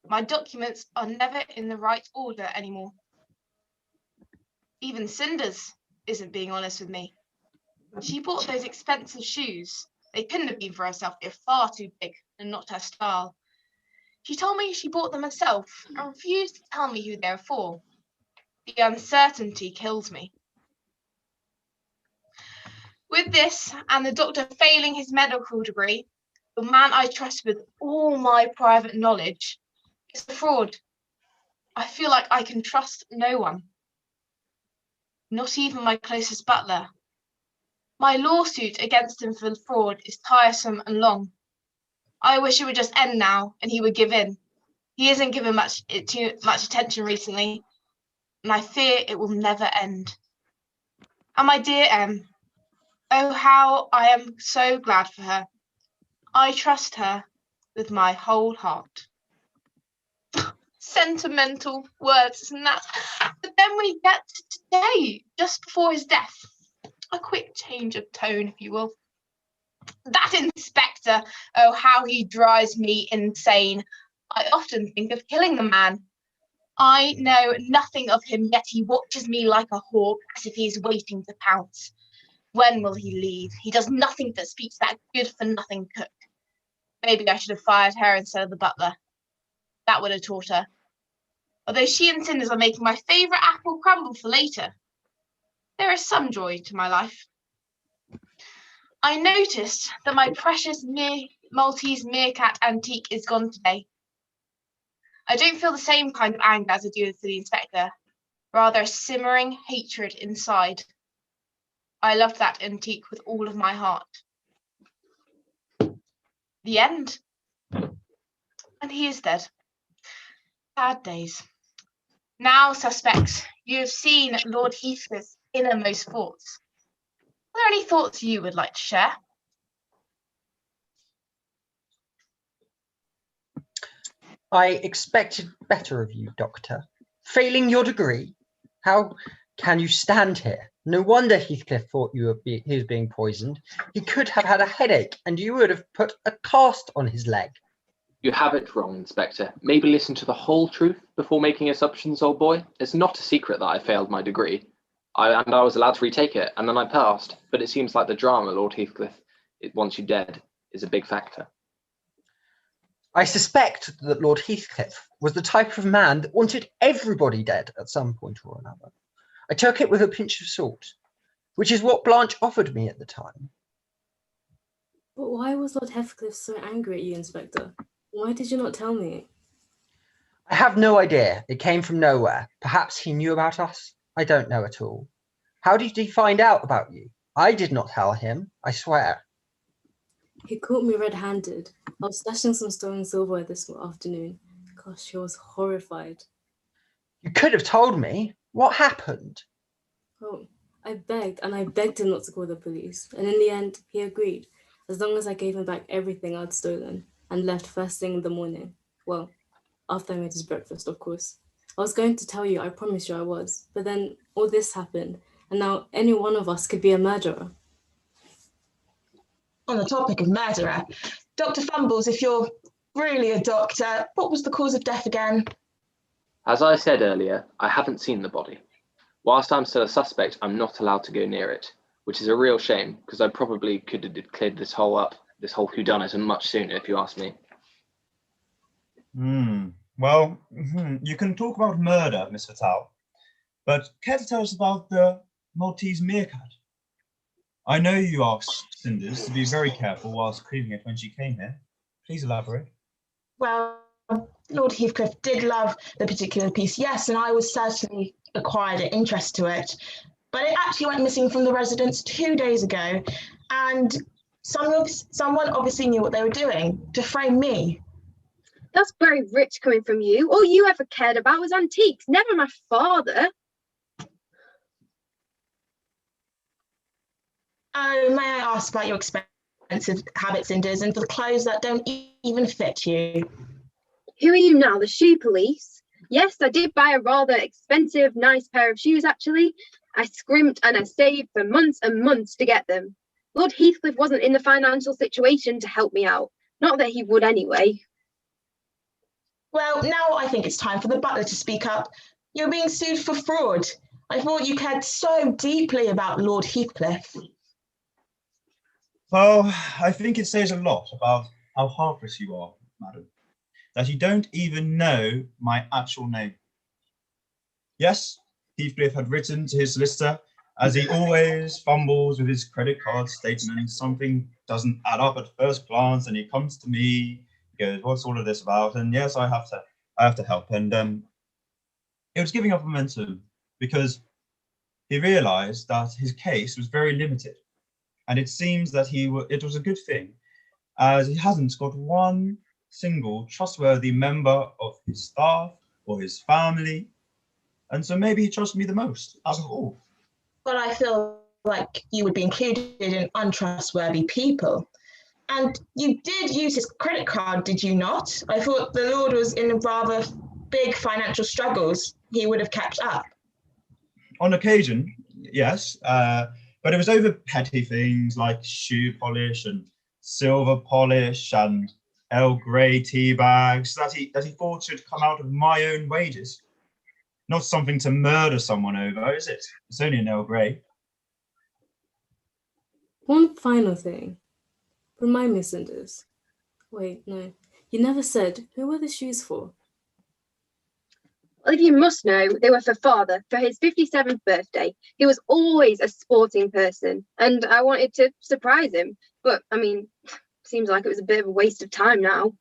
My documents are never in the right order anymore. Even Cinders isn't being honest with me. She bought those expensive shoes. They couldn't have been for herself. They're far too big and not her style. She told me she bought them herself and refused to tell me who they were for. The uncertainty kills me. With this, and the doctor failing his medical degree, the man I trust with all my private knowledge is a fraud. I feel like I can trust no one. Not even my closest butler. My lawsuit against him for fraud is tiresome and long. I wish it would just end now and he would give in. He isn't given too much attention recently, and I fear it will never end. And my dear Em, oh how I am so glad for her. I trust her with my whole heart. Sentimental words, isn't that? But then we get to today, just before his death. A quick change of tone, if you will. That inspector, oh how he drives me insane. I often think of killing the man. I know nothing of him, yet he watches me like a hawk, as if he is waiting to pounce. When will he leave? He does nothing that speaks that good-for-nothing cook. Maybe I should have fired her instead of the butler. That would have taught her. Although she and Cinders are making my favourite apple crumble for later, there is some joy to my life. I noticed that my precious Maltese meerkat antique is gone today. I don't feel the same kind of anger as I do for the inspector, rather a simmering hatred inside. I loved that antique with all of my heart. The end. And he is dead. Sad days. Now, suspects, you have seen Lord Heathcliff's innermost thoughts. Are there any thoughts you would like to share? I expected better of you, Doctor. Failing your degree, how can you stand here? No wonder Heathcliff thought he was being poisoned. He could have had a headache, and you would have put a cast on his leg. You have it wrong, Inspector. Maybe listen to the whole truth before making assumptions, old boy. It's not a secret that I failed my degree. and I was allowed to retake it, and then I passed. But it seems like the drama Lord Heathcliff wants you dead is a big factor. I suspect that Lord Heathcliff was the type of man that wanted everybody dead at some point or another. I took it with a pinch of salt, which is what Blanche offered me at the time. But why was Lord Heathcliff so angry at you, Inspector? Why did you not tell me? I have no idea. It came from nowhere. Perhaps he knew about us. I don't know at all. How did he find out about you? I did not tell him, I swear. He caught me red-handed. I was stashing some stolen silverware this afternoon. Gosh, he was horrified. You could have told me. What happened? Oh, I begged him not to call the police. And in the end, he agreed, as long as I gave him back everything I'd stolen and left first thing in the morning. Well, after I made his breakfast, of course. I was going to tell you, I promised you I was. But then all this happened, and now any one of us could be a murderer. On the topic of murderer, Dr. Fumbles, if you're really a doctor, what was the cause of death again? As I said earlier, I haven't seen the body. Whilst I'm still a suspect, I'm not allowed to go near it, which is a real shame, because I probably could have cleared this whole whodunit and much sooner, if you ask me. Well, you can talk about murder, Miss Fatal, but care to tell us about the Maltese meerkat? I know you asked Cinders to be very careful whilst cleaning it when she came here. Please elaborate. Well, Lord Heathcliff did love the particular piece, yes, and I was certainly acquired an interest to it. But it actually went missing from the residence 2 days ago, and someone obviously knew what they were doing to frame me. That's very rich coming from you. All you ever cared about was antiques, never my father. Oh, may I ask about your expensive habits, Cinders, and for the clothes that don't even fit you? Who are you now, the shoe police? Yes, I did buy a rather expensive, nice pair of shoes, actually. I scrimped and I saved for months and months to get them. Lord Heathcliff wasn't in the financial situation to help me out. Not that he would anyway. Well, now I think it's time for the butler to speak up. You're being sued for fraud. I thought you cared so deeply about Lord Heathcliff. Well, I think it says a lot about how heartless you are, madam, that you don't even know my actual name. Yes, Heathcliff had written to his solicitor, as he always fumbles with his credit card statement. Something doesn't add up at first glance, and he comes to me, he goes, "What's all of this about?" And yes, I have to help. And it was giving up momentum because he realised that his case was very limited, and it seems that it was a good thing, as he hasn't got one single trustworthy member of his staff or his family, and so maybe he trusts me the most out of all. But I feel like you would be included in untrustworthy people. And you did use his credit card, did you not? I thought the Lord was in rather big financial struggles. He would have kept up. On occasion, yes, but it was over petty things like shoe polish and silver polish and Earl Grey tea bags that he thought should come out of my own wages. Not something to murder someone over, is it? It's only an Earl Grey. One final thing. Remind me, Cinders. Wait, no. You never said, who were the shoes for? Well, if you must know, they were for father, for his 57th birthday. He was always a sporting person, and I wanted to surprise him. But, I mean, seems like it was a bit of a waste of time now.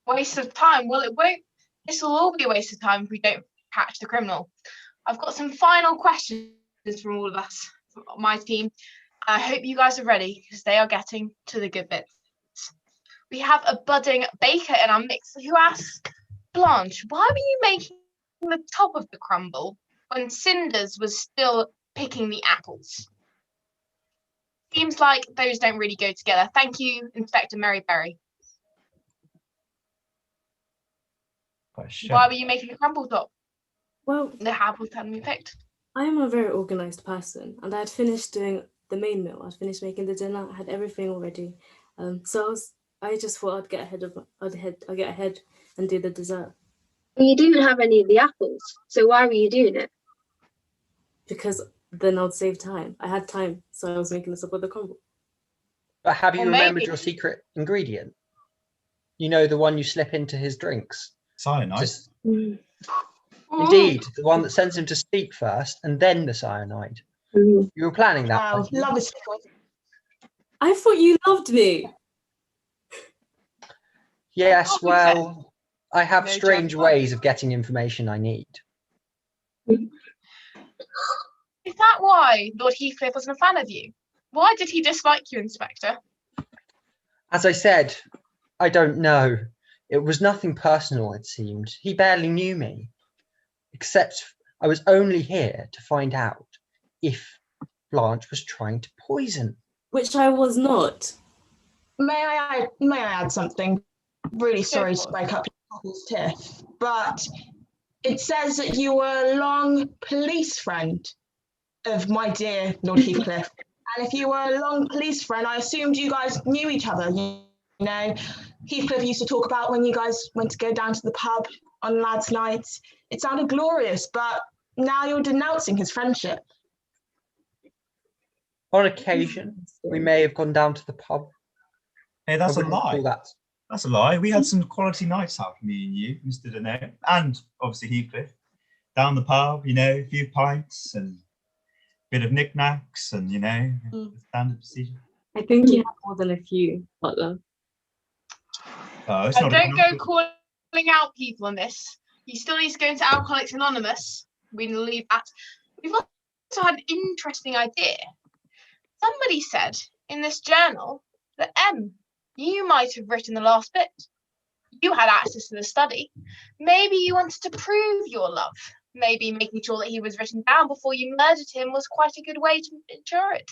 Waste of time? Well, it won't. This will all be a waste of time if we don't catch the criminal. I've got some final questions from all of us, from my team. I hope you guys are ready, because they are getting to the good bits. We have a budding baker in our mix who asks, Blanche, why were you making the top of the crumble when Cinders was still picking the apples? Seems like those don't really go together. Thank you, Inspector Maryberry. Why were you making the crumble top? Well, The apples hadn't been picked. I am a very organised person, and I had finished doing the main meal. I'd finished making the dinner. I had everything already. So I just thought I'd get ahead and do the dessert. You didn't have any of the apples, so why were you doing it? because then I'd save time. I had time, so I was making this up with the crumble. But have you Or remembered maybe- your secret ingredient? You know, the one you slip into his drinks. Cyanide. Just- Indeed, the one that sends him to sleep first and then the cyanide. Mm. You were planning that. Wow, weren't you? love is I thought you loved me. Yes, Obviously. well, I have No strange judgment. ways of getting information I need. Is that why Lord Heathcliff wasn't a fan of you? Why did he dislike you, Inspector? As I said, I don't know. It was nothing personal, it seemed. He barely knew me. Except I was only here to find out if Blanche was trying to poison. Which I was not. May I add something? Really sorry to for it. break up Couple's tiff, but it says that you were a long police friend of my dear Lord Heathcliff. And if you were a long police friend, I assumed you guys knew each other. You know, Heathcliff used to talk about when you guys went to go down to the pub on lads' nights. It sounded glorious, but now you're denouncing his friendship. On occasion, we may have gone down to the pub. Hey, that's I a wouldn't lie. call that. That's a lie. We had some quality nights out, me and you, Mr. Deneau, and obviously Heathcliff. Down the pub, you know, a few pints and a bit of knickknacks and, you know, standard procedure. I think you have more than a few, Butler. Oh, it's And not don't enough. go calling out people on this. You still need to go into Alcoholics Anonymous. We'll leave that. We've also had an interesting idea. Somebody said in this journal that you might have written the last bit. You had access to the study. Maybe you wanted to prove your love. Maybe making sure that he was written down before you murdered him was quite a good way to ensure it.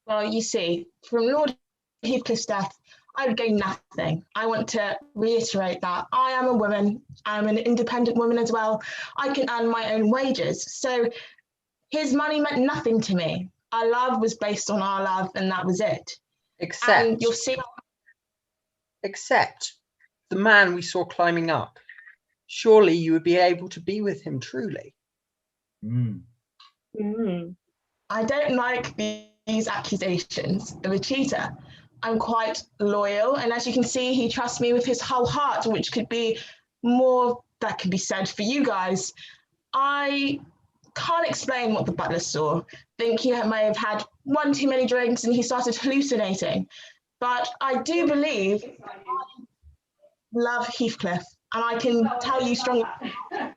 Well, you see, from Lord Heathcliff's death, I would gain nothing. I want to reiterate that I am a woman. I'm an independent woman as well. I can earn my own wages. So his money meant nothing to me. Our love was based on our love, and that was it. Except, And you'll see. except the man we saw climbing up. Surely you would be able to be with him truly. Mm. Mm. I don't like these accusations of a cheater. I'm quite loyal, and as you can see, he trusts me with his whole heart, which could be more that can be said for you guys. I can't explain what the butler saw. Think he may have had one too many drinks and he started hallucinating. But I do believe I love Heathcliff, and I can tell you strongly on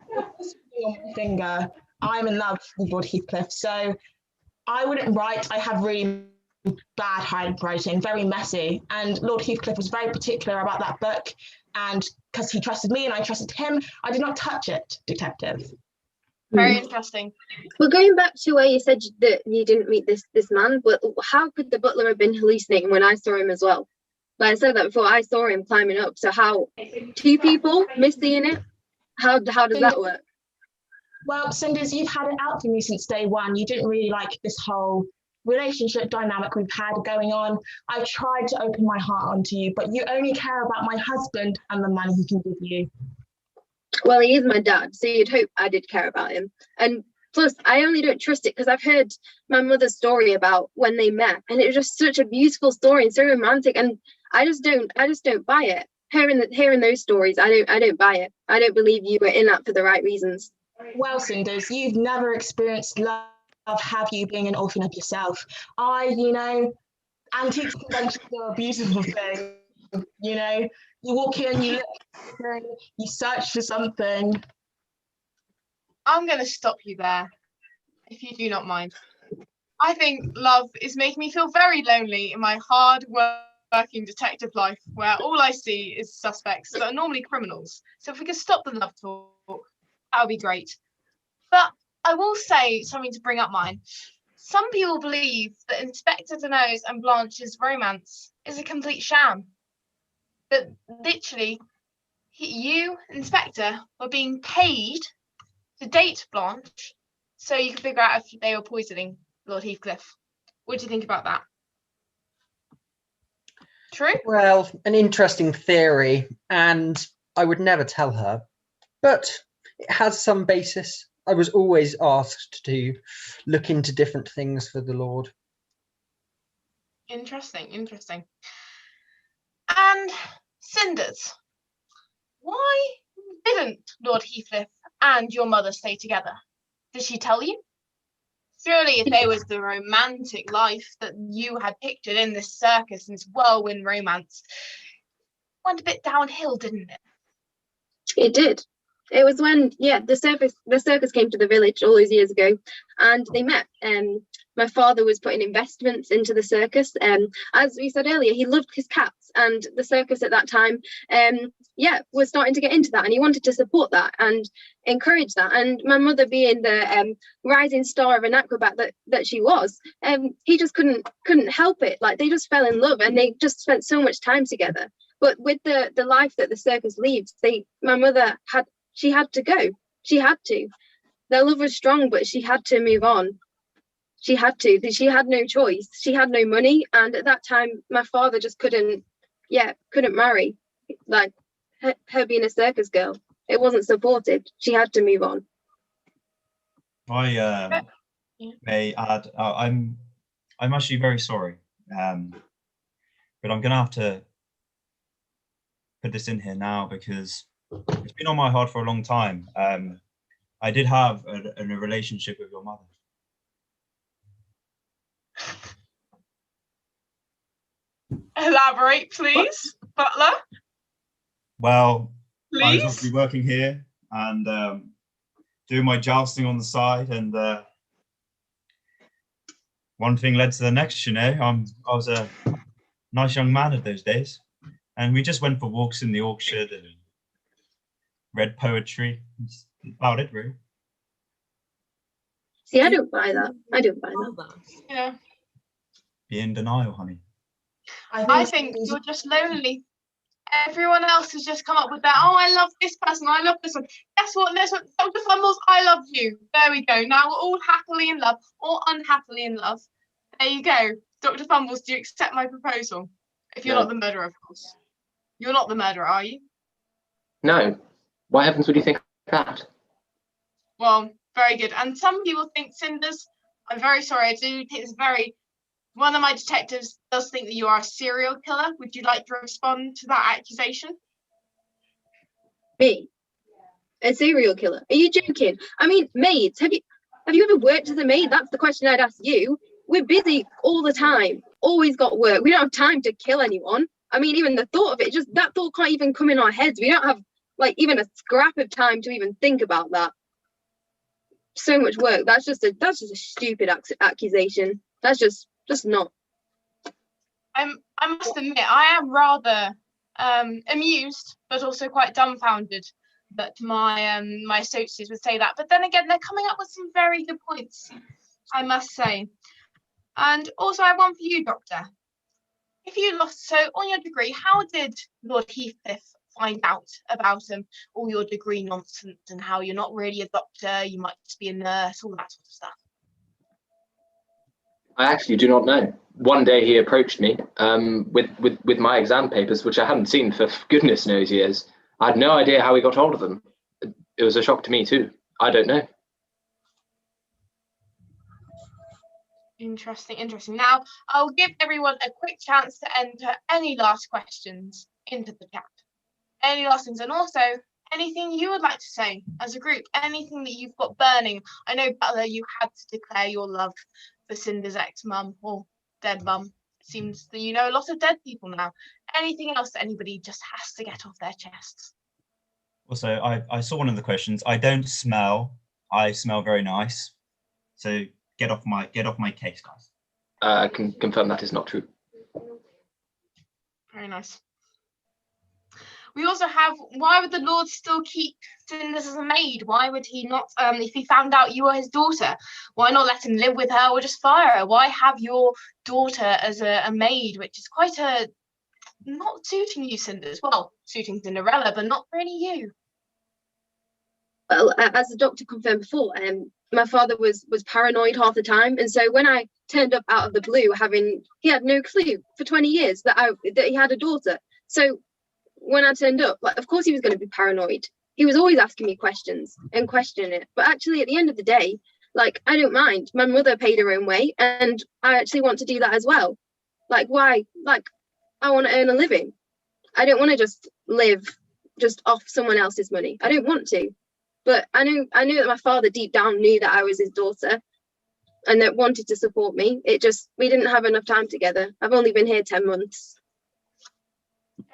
my finger, I'm in love with Lord Heathcliff. So I wouldn't write. I have really bad handwriting, very messy. And Lord Heathcliff was very particular about that book. And because he trusted me and I trusted him, I did not touch it, detective. Very interesting. Well, going back to where you said that you didn't meet this man, but how could the butler have been hallucinating when I saw him as well? Like I said that before, I saw him climbing up. So how, two people missing it? How does that work? Well, Cinders, you've had it out for me since day one. You didn't really like this whole relationship dynamic we've had going on. I've tried to open my heart onto you, but you only care about my husband and the money he can give you. Well, he is my dad, so you'd hope I did care about him. And plus, I only don't trust it because I've heard my mother's story about when they met, and it was just such a beautiful story and so romantic. And I just don't buy it. Hearing those stories, I don't buy it. I don't believe you were in that for the right reasons. Well, Cinders, you've never experienced love, have you, being an orphan of yourself? Antiques conventions are a beautiful thing. You walk in, you look, you search for something. I'm going to stop you there, if you do not mind. I think love is making me feel very lonely in my hard working detective life, where all I see is suspects that are normally criminals. So if we could stop the love talk, that would be great. But I will say something to bring up mine. Some people believe that Inspector Deneau's and Blanche's romance is a complete sham. That literally, you, Inspector, were being paid to date Blanche so you could figure out if they were poisoning Lord Heathcliff. What do you think about that? True? Well, an interesting theory, and I would never tell her, but it has some basis. I was always asked to look into different things for the Lord. Interesting, interesting. And Cinders, why didn't Lord Heathcliff and your mother stay together? Did she tell you? Surely if it was the romantic life that you had pictured in this circus and this whirlwind romance, it went a bit downhill, didn't it? It did. It was when, the circus came to the village all those years ago, and they met. My father was putting investments into the circus. As we said earlier, he loved his cats, and the circus at that time, was starting to get into that, and he wanted to support that and encourage that. And my mother, being the rising star of an acrobat that she was, he just couldn't help it. Like, they just fell in love, and they just spent so much time together. But with the life that the circus leads, my mother had to go. She had to. Their love was strong, but she had to move on. She had to. She had no choice. She had no money, and at that time, my father just couldn't marry. Like, her being a circus girl, it wasn't supported. She had to move on. I may add, I'm actually very sorry, but I'm going to have to put this in here now because it's been on my heart for a long time. I did have a relationship with your mother. Elaborate, please, Butler. Well, Please? I was obviously working here and doing my jousting on the side, and one thing led to the next. You know, I was a nice young man at those days, and we just went for walks in the orchard and read poetry. That's about it, really. See, I don't buy that. I don't buy that. Yeah. Be in denial, honey. I think you're just lonely. Everyone else has just come up with that. Oh, I love this person. I love this one. Guess what? This one, Dr. Fumbles, I love you. There we go. Now we're all happily in love or unhappily in love. There you go. Dr. Fumbles, do you accept my proposal? If you're No. not the murderer, of course. You're not the murderer, are you? No. Why heavens would you think that? Well, very good. And some people think, Cinders, I'm very sorry. I do think it's very... One of my detectives does think that you are a serial killer. Would you like to respond to that accusation? Me? A serial killer? Are you joking? I mean, maids, have you ever worked as a maid? That's the question I'd ask you. We're busy all the time, always got work. We don't have time to kill anyone. I mean, even the thought of it, just that thought can't even come in our heads. We don't have like even a scrap of time to even think about that. So much work. That's just a stupid accusation. That's just not. I must admit, I am rather amused, but also quite dumbfounded that my associates would say that. But then again, they're coming up with some very good points, I must say. And also, I have one for you, Doctor. If you lost, so on your degree, how did Lord Heathcliff find out about all your degree nonsense and how you're not really a doctor, you might just be a nurse, all that sort of stuff? I actually do not know. One day he approached me with my exam papers, which I hadn't seen for goodness knows years. I had no idea how he got hold of them. It was a shock to me too. I don't know. Interesting. Now, I'll give everyone a quick chance to enter any last questions into the chat. Any last things, and also anything you would like to say as a group, anything that you've got burning. I know, Butler, you had to declare your love for Cinder's ex-mum or dead mum. It seems that you know a lot of dead people now. Anything else that anybody just has to get off their chests? Also, I saw one of the questions. I don't smell. I smell very nice. So get off my case, guys. I can confirm that is not true. Very nice. We also have, why would the Lord still keep Cinders as a maid? Why would he not, if he found out you were his daughter, why not let him live with her or just fire her? Why have your daughter as a maid, which is quite not suiting you, Cinders? Well, suiting Cinderella, but not really you. Well, as the doctor confirmed before, my father was paranoid half the time, and so when I turned up out of the blue, he had no clue for 20 years that he had a daughter. So when I turned up, like, of course he was going to be paranoid. he was always asking me questions and questioning it. But actually, at the end of the day, like, I don't mind. My mother paid her own way, and I actually want to do that as well. Like, why? Like, I want to earn a living. I don't want to just live just off someone else's money. I don't want to. But I knew that my father deep down knew that I was his daughter and that wanted to support me. We didn't have enough time together. I've only been here 10 months.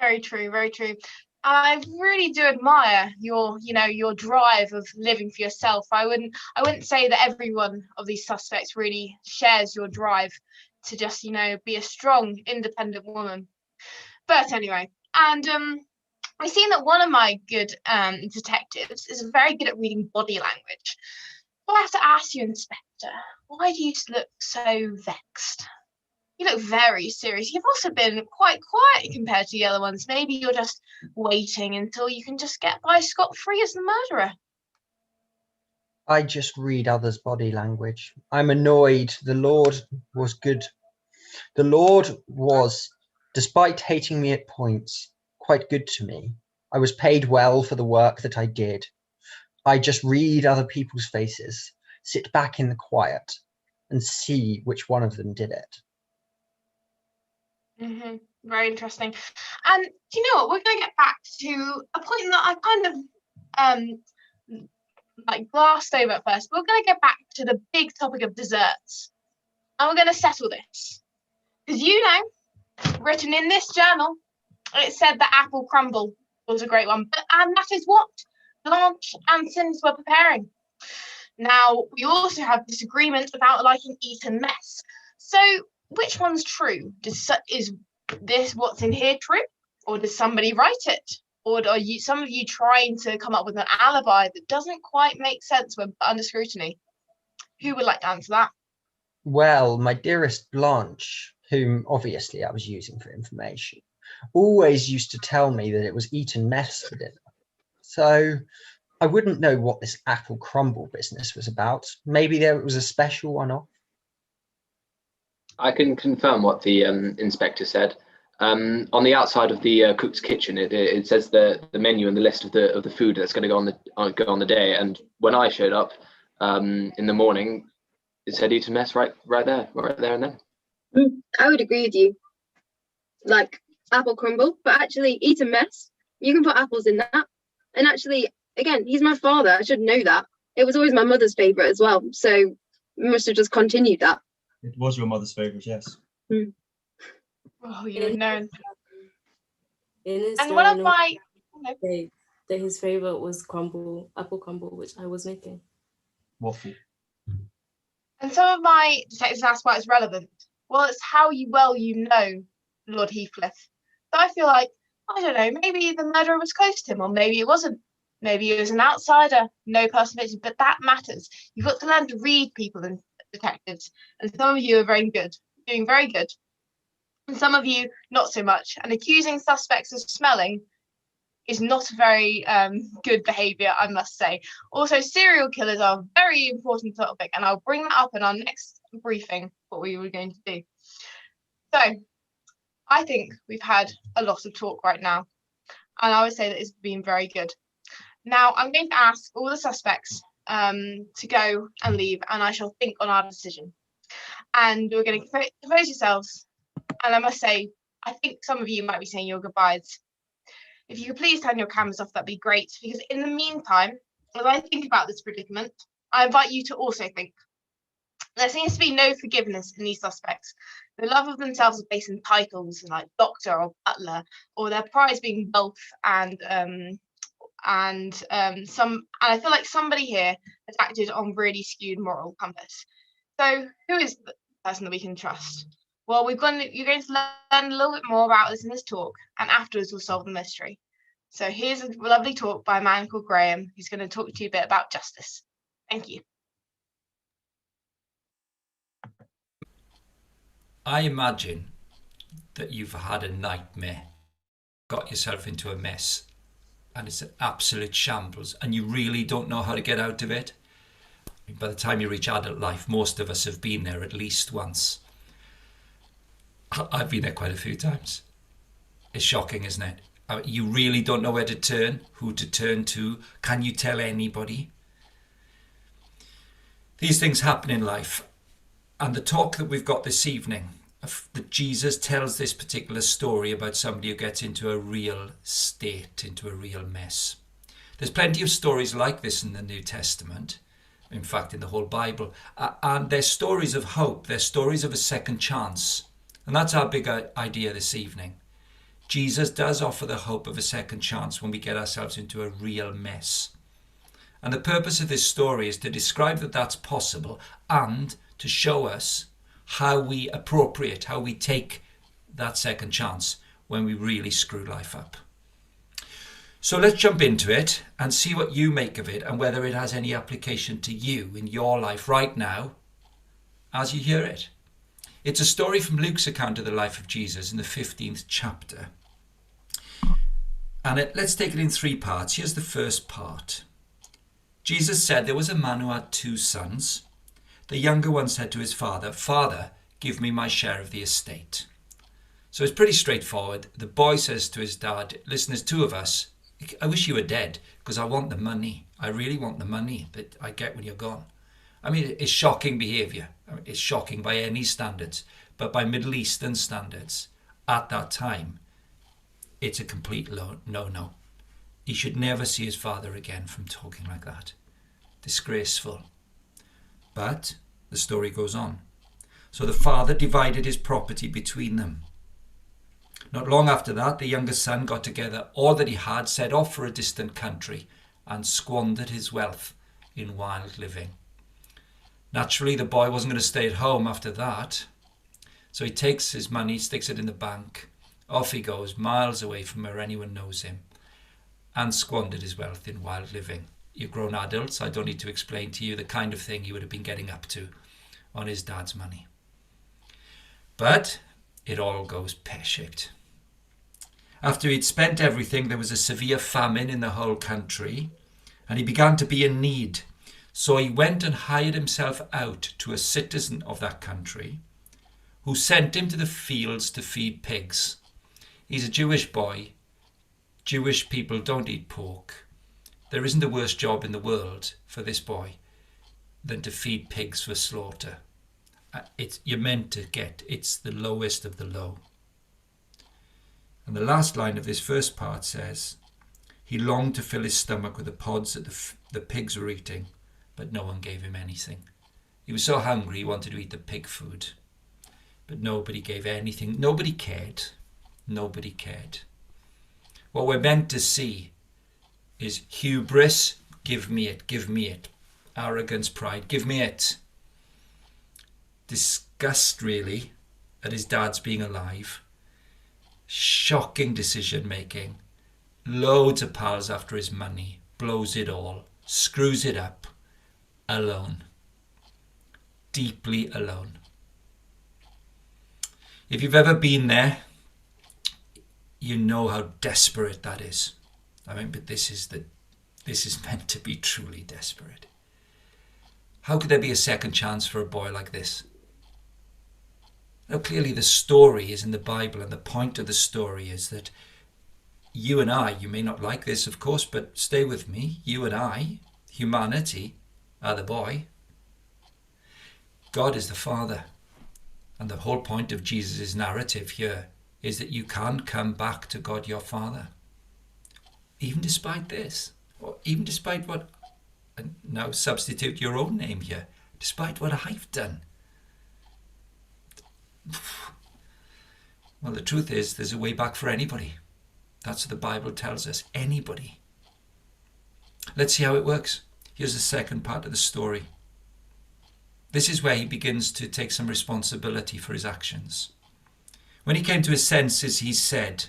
Very true, very true. I really do admire your drive of living for yourself. I wouldn't say that every one of these suspects really shares your drive to just, be a strong, independent woman. But anyway, and I've seen that one of my good detectives is very good at reading body language. Well, I have to ask you, Inspector, why do you look so vexed? You look very serious. You've also been quite quiet compared to the other ones. Maybe you're just waiting until you can just get by scot-free as the murderer. I just read others' body language. I'm annoyed. The Lord was good. The Lord was, despite hating me at points, quite good to me. I was paid well for the work that I did. I just read other people's faces, sit back in the quiet, and see which one of them did it. Very interesting. And do you know what? We're going to get back to a point that I kind of glassed over at first. We're going to get back to the big topic of desserts, and we're going to settle this because written in this journal, it said that apple crumble was a great one, and that is what Blanche and Cinders were preparing. Now we also have disagreement about liking Eton mess. So, which one's true? Is this what's in here true? Or does somebody write it? Or are some of you trying to come up with an alibi that doesn't quite make sense when put under scrutiny? Who would like to answer that? Well, my dearest Blanche, whom obviously I was using for information, always used to tell me that it was Eton mess for dinner. So I wouldn't know what this apple crumble business was about. Maybe there was a special one-off. I can confirm what the inspector said. On the outside of the cook's kitchen, it says the menu and the list of the food that's going to go on the day. And when I showed up in the morning, it said Eton mess right there and then. I would agree with you. Like apple crumble, but actually Eton mess, you can put apples in that. And actually, again, he's my father. I should know that. It was always my mother's favourite as well. So we must have just continued that. It was your mother's favourite, yes. Oh, you would know. In his And one of my that his favourite was apple crumble, which I was making. Waffle. And some of my detectives asked why it's relevant. Well, it's how well you know Lord Heathcliff. So I feel like, I don't know, maybe the murderer was close to him, or maybe it wasn't. Maybe it was an outsider, no person, but that matters. You've got to learn to read people and detectives, and some of you are doing very good, and some of you not so much. And accusing suspects of smelling is not very good behaviour, I must say. Also, serial killers are a very important topic, and I'll bring that up in our next briefing, what we were going to do. So, I think we've had a lot of talk right now, and I would say that it's been very good. Now, I'm going to ask all the suspects to go and leave, and I shall think on our decision. And we're going to compose yourselves. And I must say, I think some of you might be saying your goodbyes. If you could please turn your cameras off, that'd be great. Because in the meantime, as I think about this predicament, I invite you to also think. There seems to be no forgiveness in these suspects. The love of themselves is based in titles like doctor or butler, or their prize being wealth and I feel like somebody here has acted on really skewed moral compass. So who is the person that we can trust? Well, you're going to learn a little bit more about this in this talk, and afterwards we'll solve the mystery. So here's a lovely talk by a man called Graham, who's going to talk to you a bit about justice. Thank you. I imagine that you've had a nightmare, got yourself into a mess, and it's an absolute shambles, and you really don't know how to get out of it. By the time you reach adult life, most of us have been there at least once. I've been there quite a few times. It's shocking, isn't it? You really don't know where to turn, who to turn to. Can you tell anybody? These things happen in life. And the talk that we've got this evening, that Jesus tells this particular story about somebody who gets into a real state, into a real mess. There's plenty of stories like this in the New Testament, in fact in the whole Bible, and they're stories of hope, they're stories of a second chance. And that's our big idea this evening. Jesus does offer the hope of a second chance when we get ourselves into a real mess. And the purpose of this story is to describe that that's possible and to show us how we appropriate, how we take that second chance when we really screw life up. So let's jump into it and see what you make of it and whether it has any application to you in your life right now as you hear it. It's a story from Luke's account of the life of Jesus in the 15th chapter. And let's take it in 3 parts. Here's the first part. Jesus said there was a man who had 2 sons. The younger one said to his father, "Father, give me my share of the estate." So it's pretty straightforward. The boy says to his dad, "Listen, there's 2 of us. I wish you were dead because I want the money. I really want the money that I get when you're gone." I mean, it's shocking behaviour. It's shocking by any standards, but by Middle Eastern standards at that time, it's a complete no-no. He should never see his father again from talking like that. Disgraceful. But the story goes on. So the father divided his property between them. Not long after that, the younger son got together all that he had, set off for a distant country, and squandered his wealth in wild living. Naturally, the boy wasn't going to stay at home after that. So he takes his money, sticks it in the bank. Off he goes, miles away from where anyone knows him, and squandered his wealth in wild living. You're grown adults, I don't need to explain to you the kind of thing he would have been getting up to on his dad's money. But it all goes pear-shaped. After he'd spent everything, there was a severe famine in the whole country, and he began to be in need. So he went and hired himself out to a citizen of that country, who sent him to the fields to feed pigs. He's a Jewish boy. Jewish people don't eat pork. There isn't a worse job in the world for this boy than to feed pigs for slaughter. You're meant to get, it's the lowest of the low. And the last line of this first part says, he longed to fill his stomach with the pods that the pigs were eating, but no one gave him anything. He was so hungry he wanted to eat the pig food, but nobody gave anything. Nobody cared. Nobody cared. What we're meant to see is hubris, give me it, give me it. Arrogance, pride, give me it. Disgust, really, at his dad's being alive. Shocking decision making. Loads of pals after his money. Blows it all. Screws it up. Alone. Deeply alone. If you've ever been there, you know how desperate that is. I mean, but this is meant to be truly desperate. How could there be a second chance for a boy like this? Now, clearly the story is in the Bible, and the point of the story is that you and I, you may not like this, of course, but stay with me. You and I, humanity, are the boy. God is the father. And the whole point of Jesus' narrative here is that you can come back to God your Father. Even despite this, or even despite what, and now substitute your own name here, despite what I've done. Well, the truth is there's a way back for anybody. That's what the Bible tells us, anybody. Let's see how it works. Here's the second part of the story. This is where he begins to take some responsibility for his actions. When he came to his senses, he said,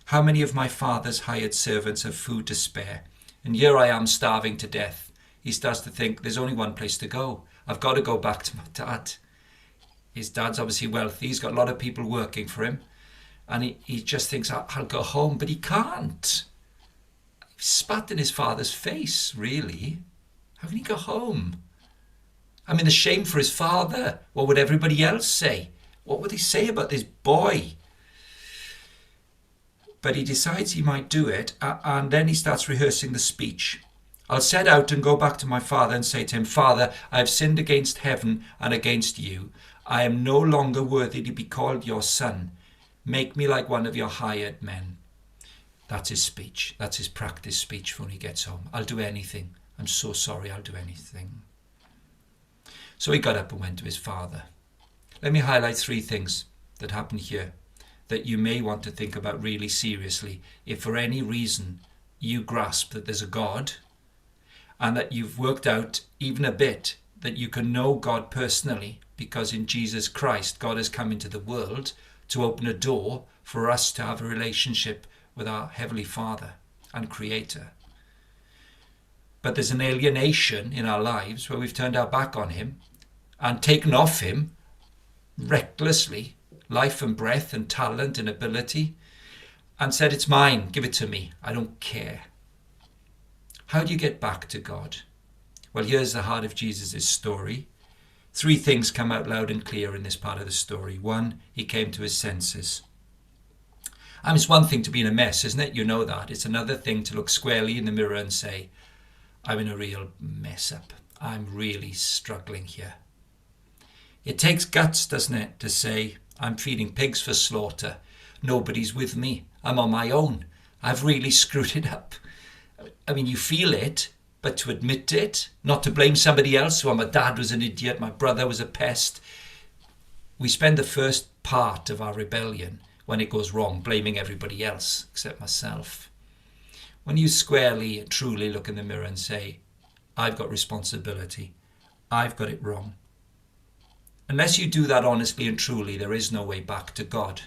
"How many of my father's hired servants have food to spare? And here I am starving to death." He starts to think, there's only one place to go. I've got to go back to my dad. His dad's obviously wealthy. He's got a lot of people working for him. And he just thinks, I'll go home. But he can't. He spat in his father's face, really. How can he go home? I mean, the shame for his father. What would everybody else say? What would they say about this boy? but he decides he might do it, and then he starts rehearsing the speech. I'll set out and go back to my father and say to him, Father, I have sinned against heaven and against you. I am no longer worthy to be called your son. Make me like one of your hired men. That's his speech. That's his practice speech when he gets home. I'll do anything. I'm so sorry, I'll do anything. So he got up and went to his father. Let me highlight 3 things that happen here that you may want to think about really seriously if for any reason you grasp that there's a God and that you've worked out even a bit that you can know God personally, because in Jesus Christ, God has come into the world to open a door for us to have a relationship with our Heavenly Father and Creator. But there's an alienation in our lives where we've turned our back on him and taken off him recklessly life and breath and talent and ability and said, it's mine, give it to me, I don't care. How do you get back to God? Well, here's the heart of Jesus' story. 3 things come out loud and clear in this part of the story. 1, he came to his senses. It's one thing to be in a mess, isn't it? You know that. It's another thing to look squarely in the mirror and say, I'm in a real mess up. I'm really struggling here. It takes guts, doesn't it, to say, I'm feeding pigs for slaughter. Nobody's with me. I'm on my own. I've really screwed it up. I mean, you feel it, but to admit it, not to blame somebody else. Well, my dad was an idiot, my brother was a pest. We spend the first part of our rebellion when it goes wrong, blaming everybody else except myself. When you squarely and truly look in the mirror and say, I've got responsibility, I've got it wrong. Unless you do that honestly and truly, there is no way back to God.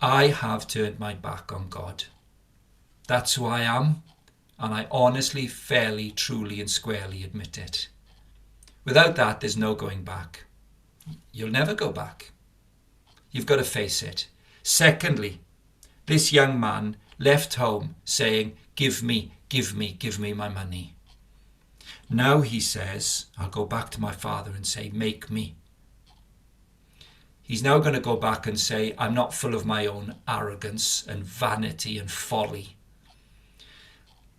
I have turned my back on God. That's who I am, and I honestly, fairly, truly and squarely admit it. Without that, there's no going back. You'll never go back. You've got to face it. Secondly, this young man left home saying, give me my money. Now he says, I'll go back to my father and say, make me. He's now going to go back and say, I'm not full of my own arrogance and vanity and folly.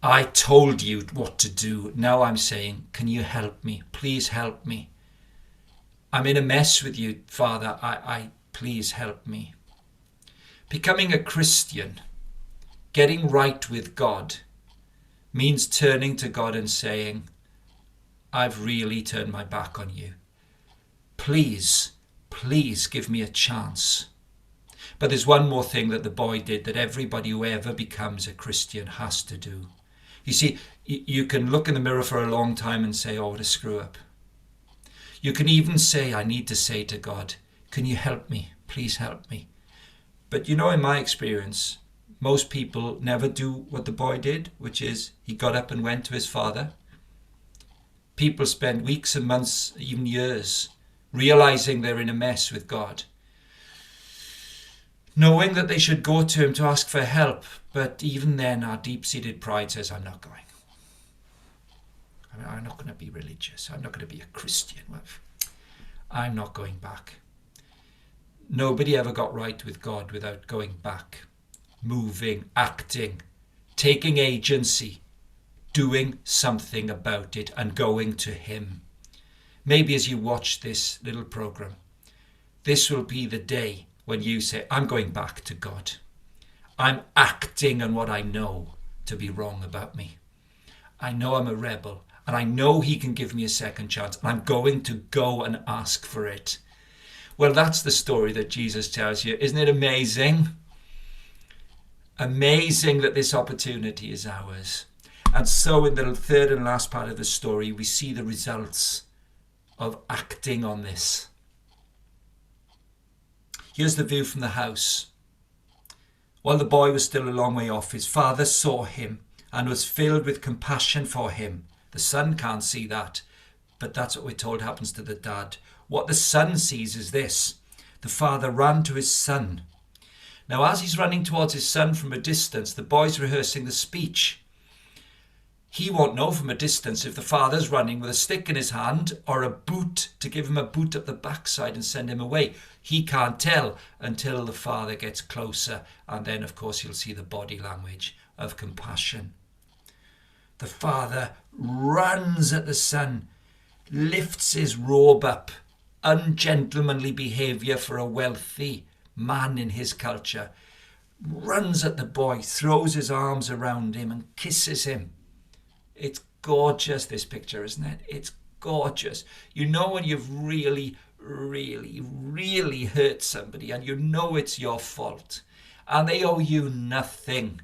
I told you what to do. Now I'm saying, can you help me? Please help me. I'm in a mess with you, Father. Please help me. Becoming a Christian, getting right with God, means turning to God and saying, I've really turned my back on you. Please give me a chance. But there's one more thing that the boy did that everybody who ever becomes a Christian has to do. You see, you can look in the mirror for a long time and say, oh, what a screw up. You can even say, I need to say to God, can you help me? Please help me. But you know, in my experience, most people never do what the boy did, which is he got up and went to his father. People spend weeks and months, even years, realizing they're in a mess with God, knowing that they should go to him to ask for help. But even then, our deep-seated pride says, I'm not going. I'm not going to be religious. I'm not going to be a Christian. Well, I'm not going back. Nobody ever got right with God without going back, moving, acting, taking agency, doing something about it and going to him. Maybe as you watch this little program, this will be the day when you say, I'm going back to God. I'm acting on what I know to be wrong about me. I know I'm a rebel and I know he can give me a second chance and I'm going to go and ask for it. Well, that's the story that Jesus tells you. Isn't it amazing? Amazing that this opportunity is ours. And so in the third and last part of the story, we see the results of acting on this. Here's the view from the house. While the boy was still a long way off, his father saw him and was filled with compassion for him. The son can't see that, but that's what we're told happens to the dad. What the son sees is this. The father ran to his son. Now, as he's running towards his son from a distance, the boy's rehearsing the speech. He won't know from a distance if the father's running with a stick in his hand or a boot to give him a boot up the backside and send him away. He can't tell until the father gets closer, and then of course he'll see the body language of compassion. The father runs at the son, lifts his robe up, ungentlemanly behaviour for a wealthy man in his culture, runs at the boy, throws his arms around him and kisses him. It's gorgeous, this picture, isn't it? It's gorgeous. You know when you've really, really, really hurt somebody and you know it's your fault and they owe you nothing.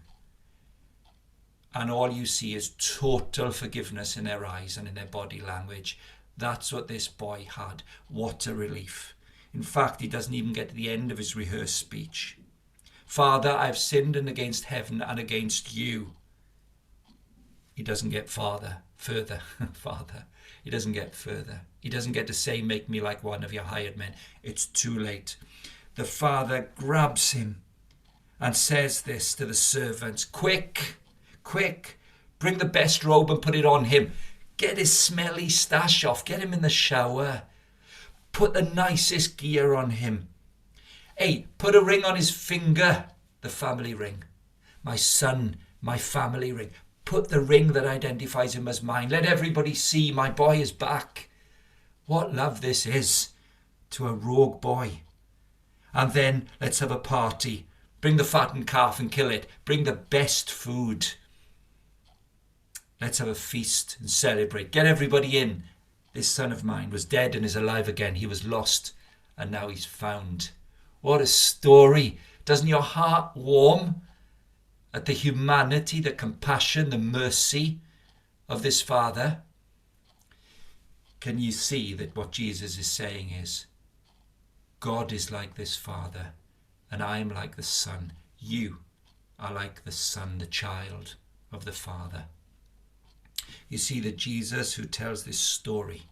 And all you see is total forgiveness in their eyes and in their body language. That's what this boy had. What a relief. In fact, he doesn't even get to the end of his rehearsed speech. Father, I've sinned against heaven and against you. He doesn't get further. Father. He doesn't get further. He doesn't get to say, make me like one of your hired men. It's too late. The father grabs him and says this to the servants, quick, quick, bring the best robe and put it on him. Get his smelly stash off. Get him in the shower. Put the nicest gear on him. Hey, put a ring on his finger, the family ring. My son, my family ring. Put the ring that identifies him as mine. Let everybody see my boy is back. What love this is to a rogue boy. And then let's have a party. Bring the fattened calf and kill it. Bring the best food. Let's have a feast and celebrate. Get everybody in. This son of mine was dead and is alive again. He was lost and now he's found. What a story. Doesn't your heart warm at the humanity, the compassion, the mercy of this father? Can you see that what Jesus is saying is, God is like this father and I am like the son. You are like the son, the child of the father. You see that Jesus, who tells this story,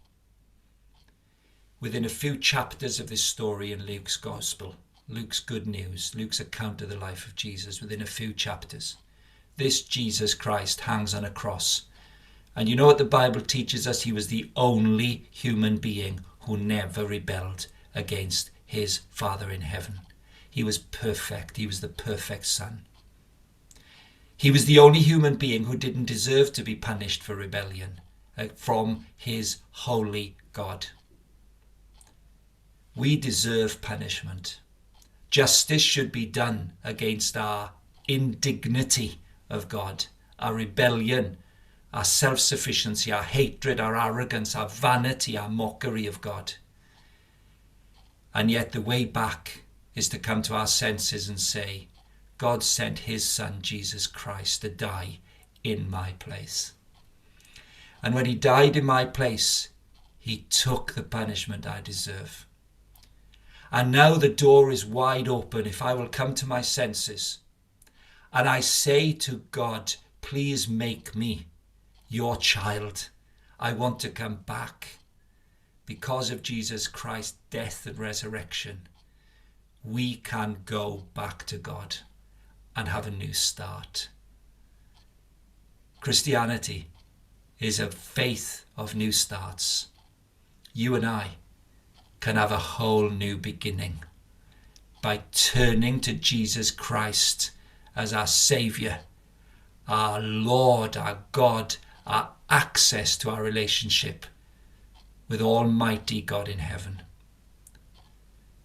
within a few chapters of this story in Luke's gospel, Luke's good news, Luke's account of the life of Jesus, within a few chapters, this Jesus Christ hangs on a cross. And you know what the Bible teaches us? He was the only human being who never rebelled against his Father in heaven. He was perfect. He was the perfect Son. He was the only human being who didn't deserve to be punished for rebellion from his holy God. We deserve punishment. Justice should be done against our indignity of God, our rebellion, our self-sufficiency, our hatred, our arrogance, our vanity, our mockery of God. And yet the way back is to come to our senses and say, God sent his son, Jesus Christ, to die in my place. And when he died in my place, he took the punishment I deserve. And now the door is wide open if I will come to my senses. And I say to God, please make me your child. I want to come back. Because of Jesus Christ's death and resurrection, we can go back to God and have a new start. Christianity is a faith of new starts. You and I can have a whole new beginning by turning to Jesus Christ as our Saviour, our Lord, our God, our access to our relationship with Almighty God in heaven.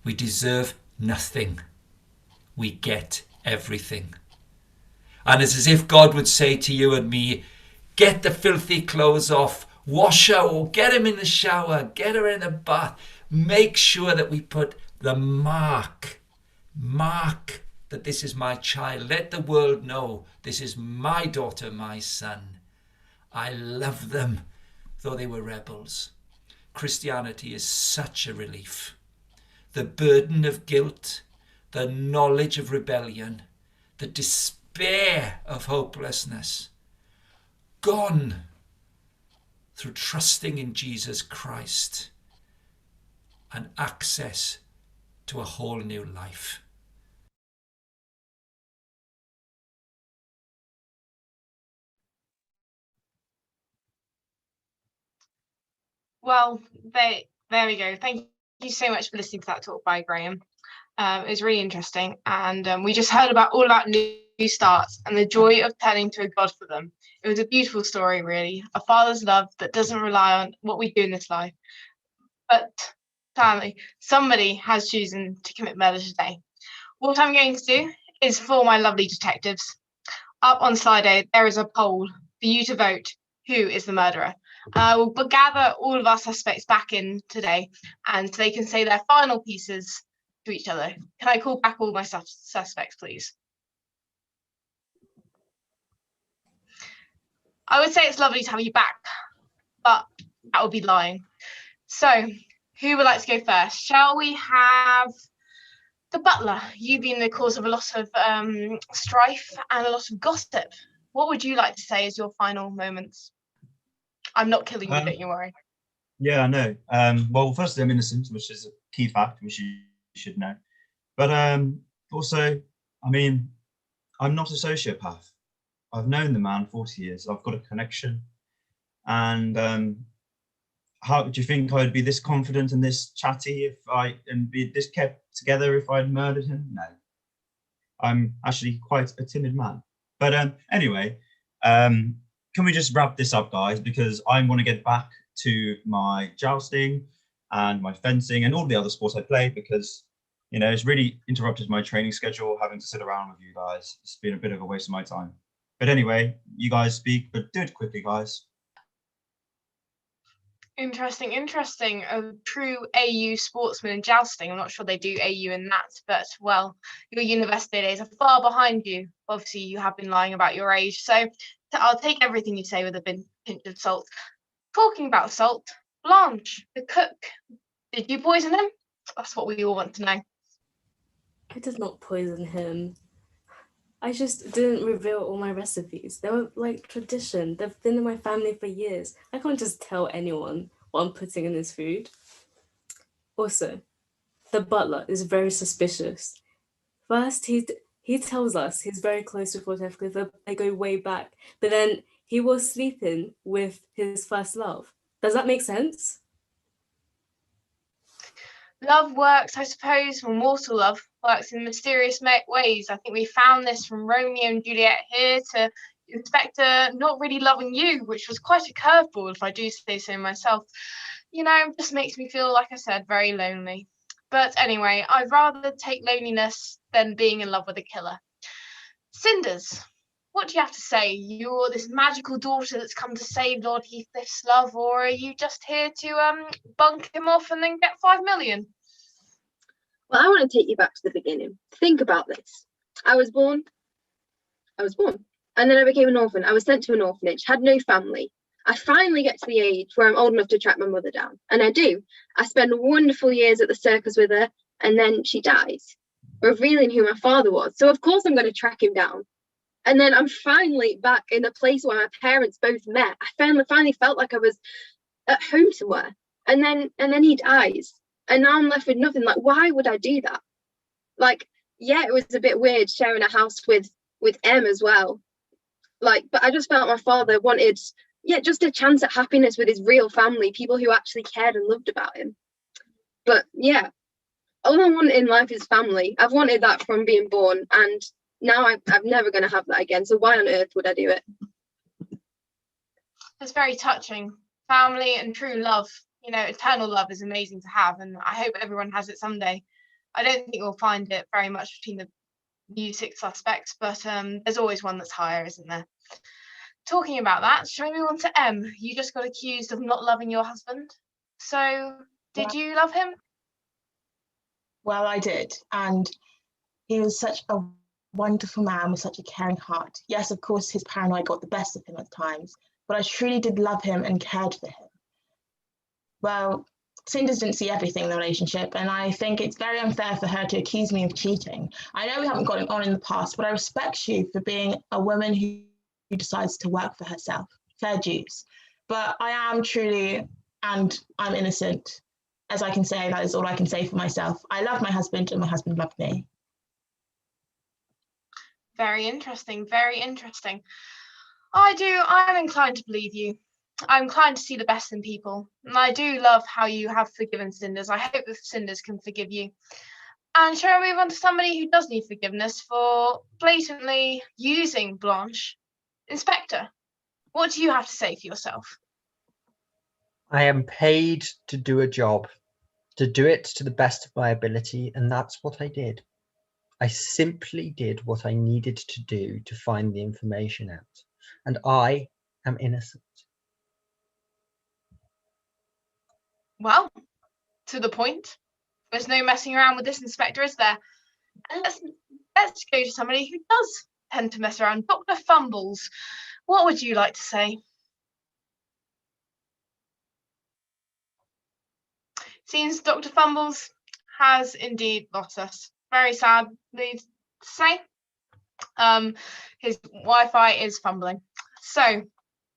We deserve nothing. We get everything. And it's as if God would say to you and me, get the filthy clothes off, wash her or get him in the shower, get her in the bath. Make sure that we put the mark that this is my child. Let the world know this is my daughter, my son. I love them, though they were rebels. Christianity is such a relief. The burden of guilt, the knowledge of rebellion, the despair of hopelessness, gone through trusting in Jesus Christ and access to a whole new life. Well, there we go. Thank you so much for listening to that talk by Graham. It was really interesting, and we just heard all about new starts and the joy of turning to a God for them. It was a beautiful story, really, a father's love that doesn't rely on what we do in this life, but sadly, somebody has chosen to commit murder today. What I'm going to do is, for my lovely detectives, up on Slido, there is a poll for you to vote who is the murderer. We'll gather all of our suspects back in today, and they can say their final pieces to each other. Can I call back all my suspects, please? I would say it's lovely to have you back, but that would be lying. So, who would like to go first? Shall we have the butler? You being the cause of a lot of strife and a lot of gossip. What would you like to say as your final moments? I'm not killing you, don't you worry. Yeah, I know. Well, firstly, I'm innocent, which is a key fact, which you should know. But also, I mean, I'm not a sociopath. I've known the man 40 years. I've got a connection. And how do you think I'd be this confident and this chatty and be this kept together if I'd murdered him? No. I'm actually quite a timid man. But anyway, can we just wrap this up, guys? Because I want to get back to my jousting and my fencing and all the other sports I play, because, you know, it's really interrupted my training schedule having to sit around with you guys. It's been a bit of a waste of my time. But anyway, you guys speak, but do it quickly, guys. Interesting. A true AU sportsman in jousting. I'm not sure they do AU in that, but well, your university days are far behind you. Obviously, you have been lying about your age, so I'll take everything you say with a pinch of salt. Talking about salt, Blanche, the cook, did you poison him? That's what we all want to know. I did not poison him. I just didn't reveal all my recipes. They were like tradition. They've been in my family for years. I can't just tell anyone what I'm putting in his food. Also, the butler is very suspicious. First, he tells us he's very close to Fort Cliff. They go way back. But then he was sleeping with his first love. Does that make sense? Love works, I suppose, or mortal love works in mysterious ways. I think we found this from Romeo and Juliet here to Inspector not really loving you, which was quite a curveball, if I do say so myself. You know, it just makes me feel, like I said, very lonely. But anyway, I'd rather take loneliness than being in love with a killer. Cinders, what do you have to say? You're this magical daughter that's come to save Lord Heathcliff's love, or are you just here to bunk him off and then get 5 million? Well, I want to take you back to the beginning. Think about this. I was born, and then I became an orphan. I was sent to an orphanage, had no family. I finally get to the age where I'm old enough to track my mother down, and I do. I spend wonderful years at the circus with her, and then she dies, revealing who my father was. So of course I'm going to track him down. And then I'm finally back in a place where my parents both met. I finally felt like I was at home somewhere. And then he dies. And now I'm left with nothing. Like, why would I do that? Like, yeah, it was a bit weird sharing a house with Em as well. Like, but I just felt my father wanted, just a chance at happiness with his real family, people who actually cared and loved about him. But yeah, all I want in life is family. I've wanted that from being born, and now I'm never going to have that again. So why on earth would I do it? That's very touching. Family and true love, you know, eternal love is amazing to have, and I hope everyone has it someday. I don't think we'll find it very much between the new 6 suspects, but there's always one that's higher, isn't there? Talking about that, shall we move on to Em? You just got accused of not loving your husband. So, did you love him? Well, I did. And he was such a wonderful man with such a caring heart. Yes, of course, his paranoia got the best of him at times, but I truly did love him and cared for him. Well, Cinders didn't see everything in the relationship, and I think it's very unfair for her to accuse me of cheating. I know we haven't got it on in the past, but I respect you for being a woman who decides to work for herself. Fair dues. But I am truly, and I'm innocent. As I can say, that is all I can say for myself. I love my husband and my husband loved me. Very interesting, very interesting. I'm inclined to believe you. I'm inclined to see the best in people, and I do love how you have forgiven Cinders. I hope the Cinders can forgive you. And shall we move on to somebody who does need forgiveness for blatantly using Blanche? Inspector, what do you have to say for yourself? I am paid to do a job, to do it to the best of my ability, and that's what I did. I simply did what I needed to do to find the information out, and I am innocent. Well, to the point. There's no messing around with this, Inspector, is there? And let's go to somebody who does tend to mess around. Dr. Fumbles, what would you like to say? Seems Dr. Fumbles has indeed lost us. Very sadly to say. His Wi-Fi is fumbling. So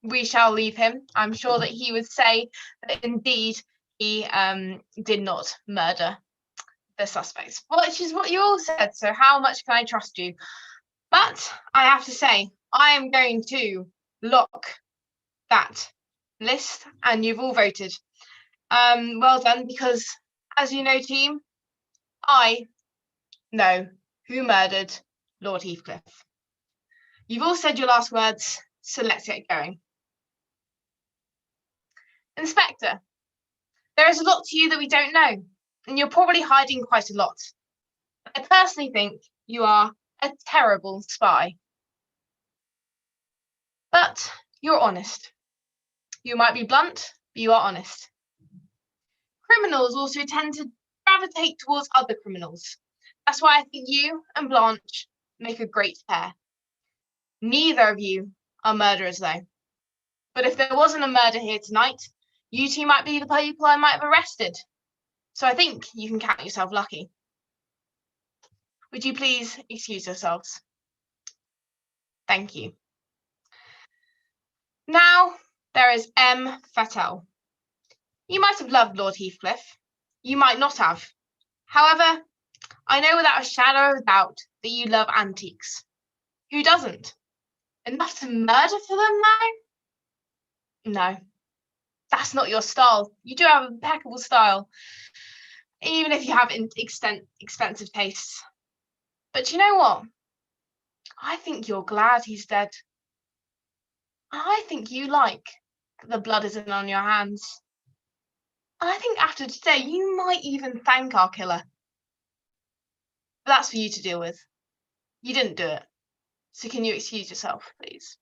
we shall leave him. I'm sure that he would say that indeed he did not murder the suspects, which is what you all said. So how much can I trust you? But I have to say, I am going to lock that list, and you've all voted. Well done, because as you know, team, I know who murdered Lord Heathcliff. You've all said your last words, so let's get going. Inspector, there is a lot to you that we don't know, and you're probably hiding quite a lot. I personally think you are a terrible spy. But you're honest. You might be blunt, but you are honest. Criminals also tend to gravitate towards other criminals. That's why I think you and Blanche make a great pair. Neither of you are murderers, though. But if there wasn't a murder here tonight, you two might be the people I might have arrested. So I think you can count yourself lucky. Would you please excuse yourselves? Thank you. Now there is M. Fattel. You might have loved Lord Heathcliff. You might not have. However, I know without a shadow of doubt that you love antiques. Who doesn't? Enough to murder for them, though? No, that's not your style. You do have impeccable style, even if you have expensive tastes. But you know what? I think you're glad he's dead. I think you like that the blood isn't on your hands. I think after today, you might even thank our killer. But that's for you to deal with. You didn't do it. So can you excuse yourself, please?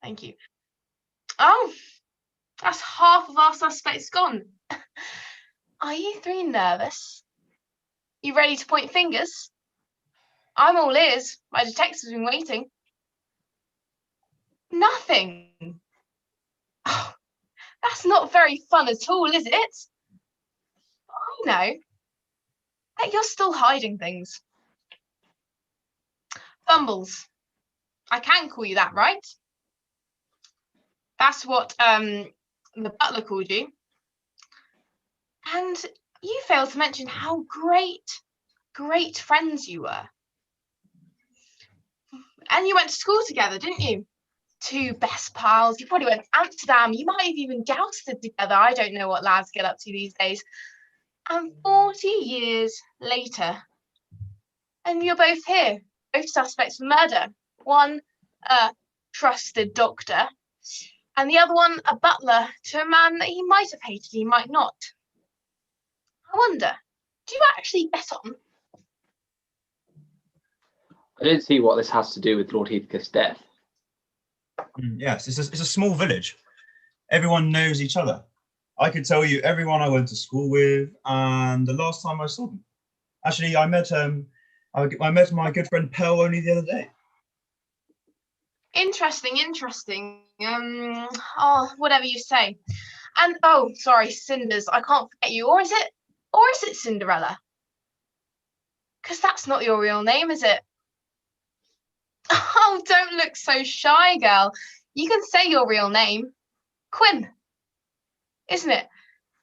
Thank you. Oh, that's half of our suspects gone. Are you three nervous? You ready to point fingers? I'm all ears. My detective's been waiting. Nothing. Oh, that's not very fun at all, is it? I know. That you're still hiding things. Fumbles. I can call you that, right? That's what the butler called you. And you failed to mention how great friends you were. And you went to school together, didn't you? Two best pals. You probably went to Amsterdam. You might have even jousted together. I don't know what lads get up to these days. And 40 years later, and you're both here, both suspects for murder. One a trusted doctor, and the other one a butler to a man that he might have hated, he might not. I wonder, do you actually get on? I don't see what this has to do with Lord Heathcliff's death. Yes, it's a small village. Everyone knows each other. I could tell you everyone I went to school with, and the last time I saw them. Actually, I met my good friend Pell only the other day. Interesting. Oh, whatever you say. And oh, sorry, Cinders, I can't forget you. Or is it Cinderella? Because that's not your real name, is it? Oh, don't look so shy, girl. You can say your real name. Quinn, isn't it?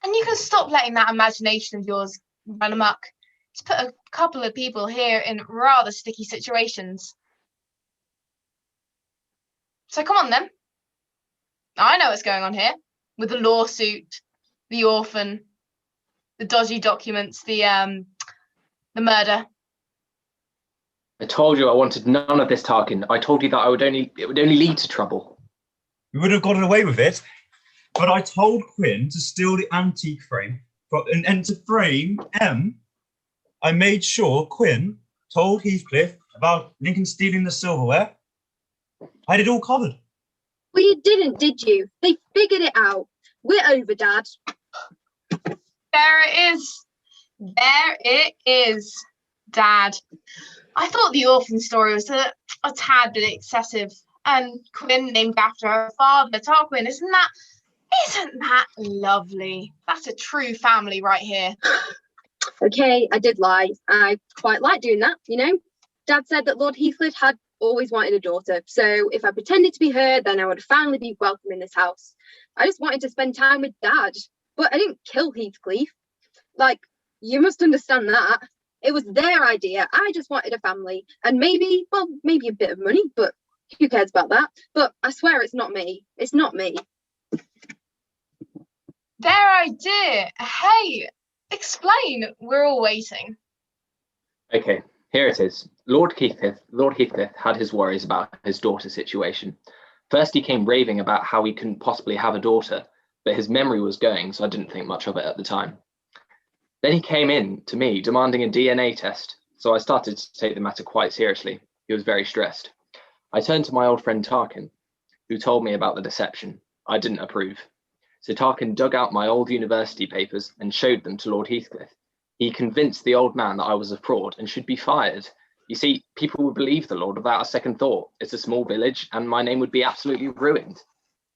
And you can stop letting that imagination of yours run amok. It's put a couple of people here in rather sticky situations. So come on then. I know what's going on here with the lawsuit, the orphan, the dodgy documents, the murder. I told you I wanted none of this, Tarkin. I told you that it would only lead to trouble. We would have gotten away with it, but I told Quinn to steal the antique frame and to frame M. I made sure Quinn told Heathcliff about Lincoln stealing the silverware. I had it all covered. Well, you didn't, did you? They figured it out. We're over, Dad. There it is. There it is, Dad. I thought the orphan story was a tad bit excessive. And Quinn named after her father, Tarquin, isn't that lovely? That's a true family right here. Okay, I did lie. I quite like doing that, you know. Dad said that Lord Heathcliff had always wanted a daughter, so if I pretended to be her, then I would finally be welcome in this house. I just wanted to spend time with Dad, but I didn't kill Heathcliff. Like, you must understand that. It was their idea. I just wanted a family, and maybe a bit of money, but who cares about that? But I swear it's not me. It's not me. Their idea? Hey, explain. We're all waiting. Okay, here it is. Lord Heathcliff had his worries about his daughter's situation. First, he came raving about how he couldn't possibly have a daughter, but his memory was going, so I didn't think much of it at the time. Then he came in to me demanding a DNA test, so I started to take the matter quite seriously. He was very stressed. I turned to my old friend Tarkin, who told me about the deception. I didn't approve. So Tarkin dug out my old university papers and showed them to Lord Heathcliff. He convinced the old man that I was a fraud and should be fired. You see, people would believe the Lord without a second thought. It's a small village and my name would be absolutely ruined.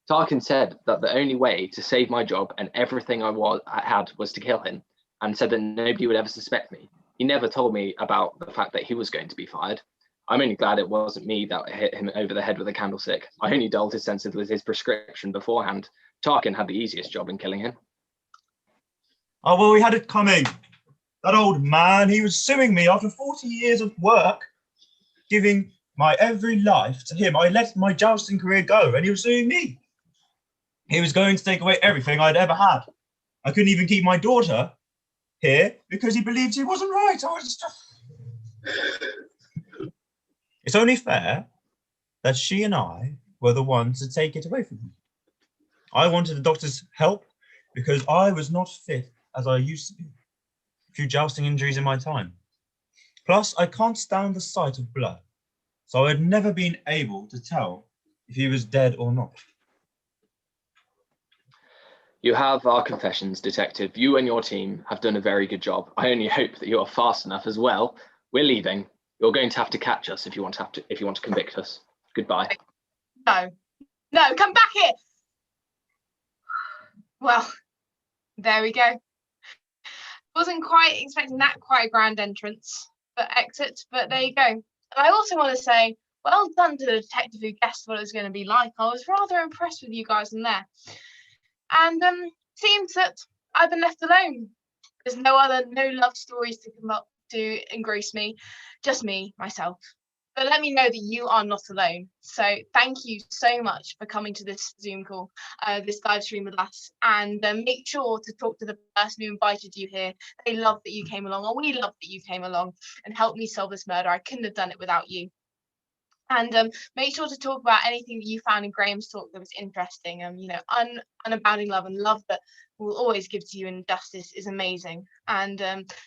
Tarkin said that the only way to save my job and everything I had was to kill him, and said that nobody would ever suspect me. He never told me about the fact that he was going to be fired. I'm only glad it wasn't me that hit him over the head with a candlestick. I only dulled his senses with his prescription beforehand. Tarkin had the easiest job in killing him. Oh, well, we had it coming. That old man, he was suing me after 40 years of work, giving my every life to him. I let my jousting career go, and he was suing me. He was going to take away everything I'd ever had. I couldn't even keep my daughter here because he believed he wasn't right. It's only fair that she and I were the ones to take it away from him. I wanted the doctor's help because I was not fit as I used to be. A few jousting injuries in my time. Plus, I can't stand the sight of blood, so I had never been able to tell if he was dead or not. You have our confessions, Detective. You and your team have done a very good job. I only hope that you are fast enough as well. We're leaving. You're going to have to catch us if you want to convict us. Goodbye. No, come back here. Well, there we go. Wasn't quite expecting that quite a grand entrance, but exit. But there you go. And I also want to say, well done to the detective who guessed what it was going to be like. I was rather impressed with you guys in there. And seems that I've been left alone. There's no love stories to come up to engross me, just me, myself. But let me know that you are not alone. So thank you so much for coming to this Zoom call, this live stream with us. And make sure to talk to the person who invited you here. They love that you came along, or we love that you came along and helped me solve this murder. I couldn't have done it without you. And make sure to talk about anything that you found in Graham's talk that was interesting. Unabounding love and love that will always give to you in justice is amazing. And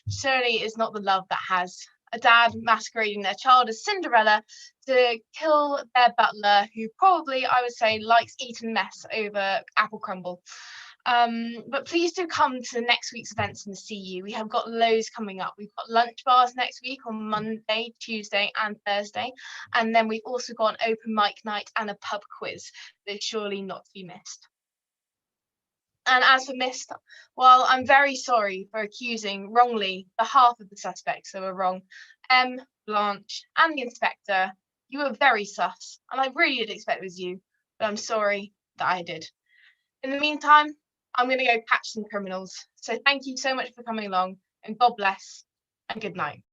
certainly it's not the love that has a dad masquerading their child as Cinderella to kill their butler, who probably, I would say, likes eating mess over apple crumble. But please do come to next week's events in the CU. We have got loads coming up. We've got lunch bars next week on Monday, Tuesday and Thursday. And then we've also got an open mic night and a pub quiz that's surely not to be missed. And as for missed, well, I'm very sorry for accusing wrongly the half of the suspects who were wrong. Blanche and the inspector, you were very sus. And I really did expect it was you, but I'm sorry that I did. In the meantime, I'm going to go catch some criminals. So thank you so much for coming along, and God bless, and good night.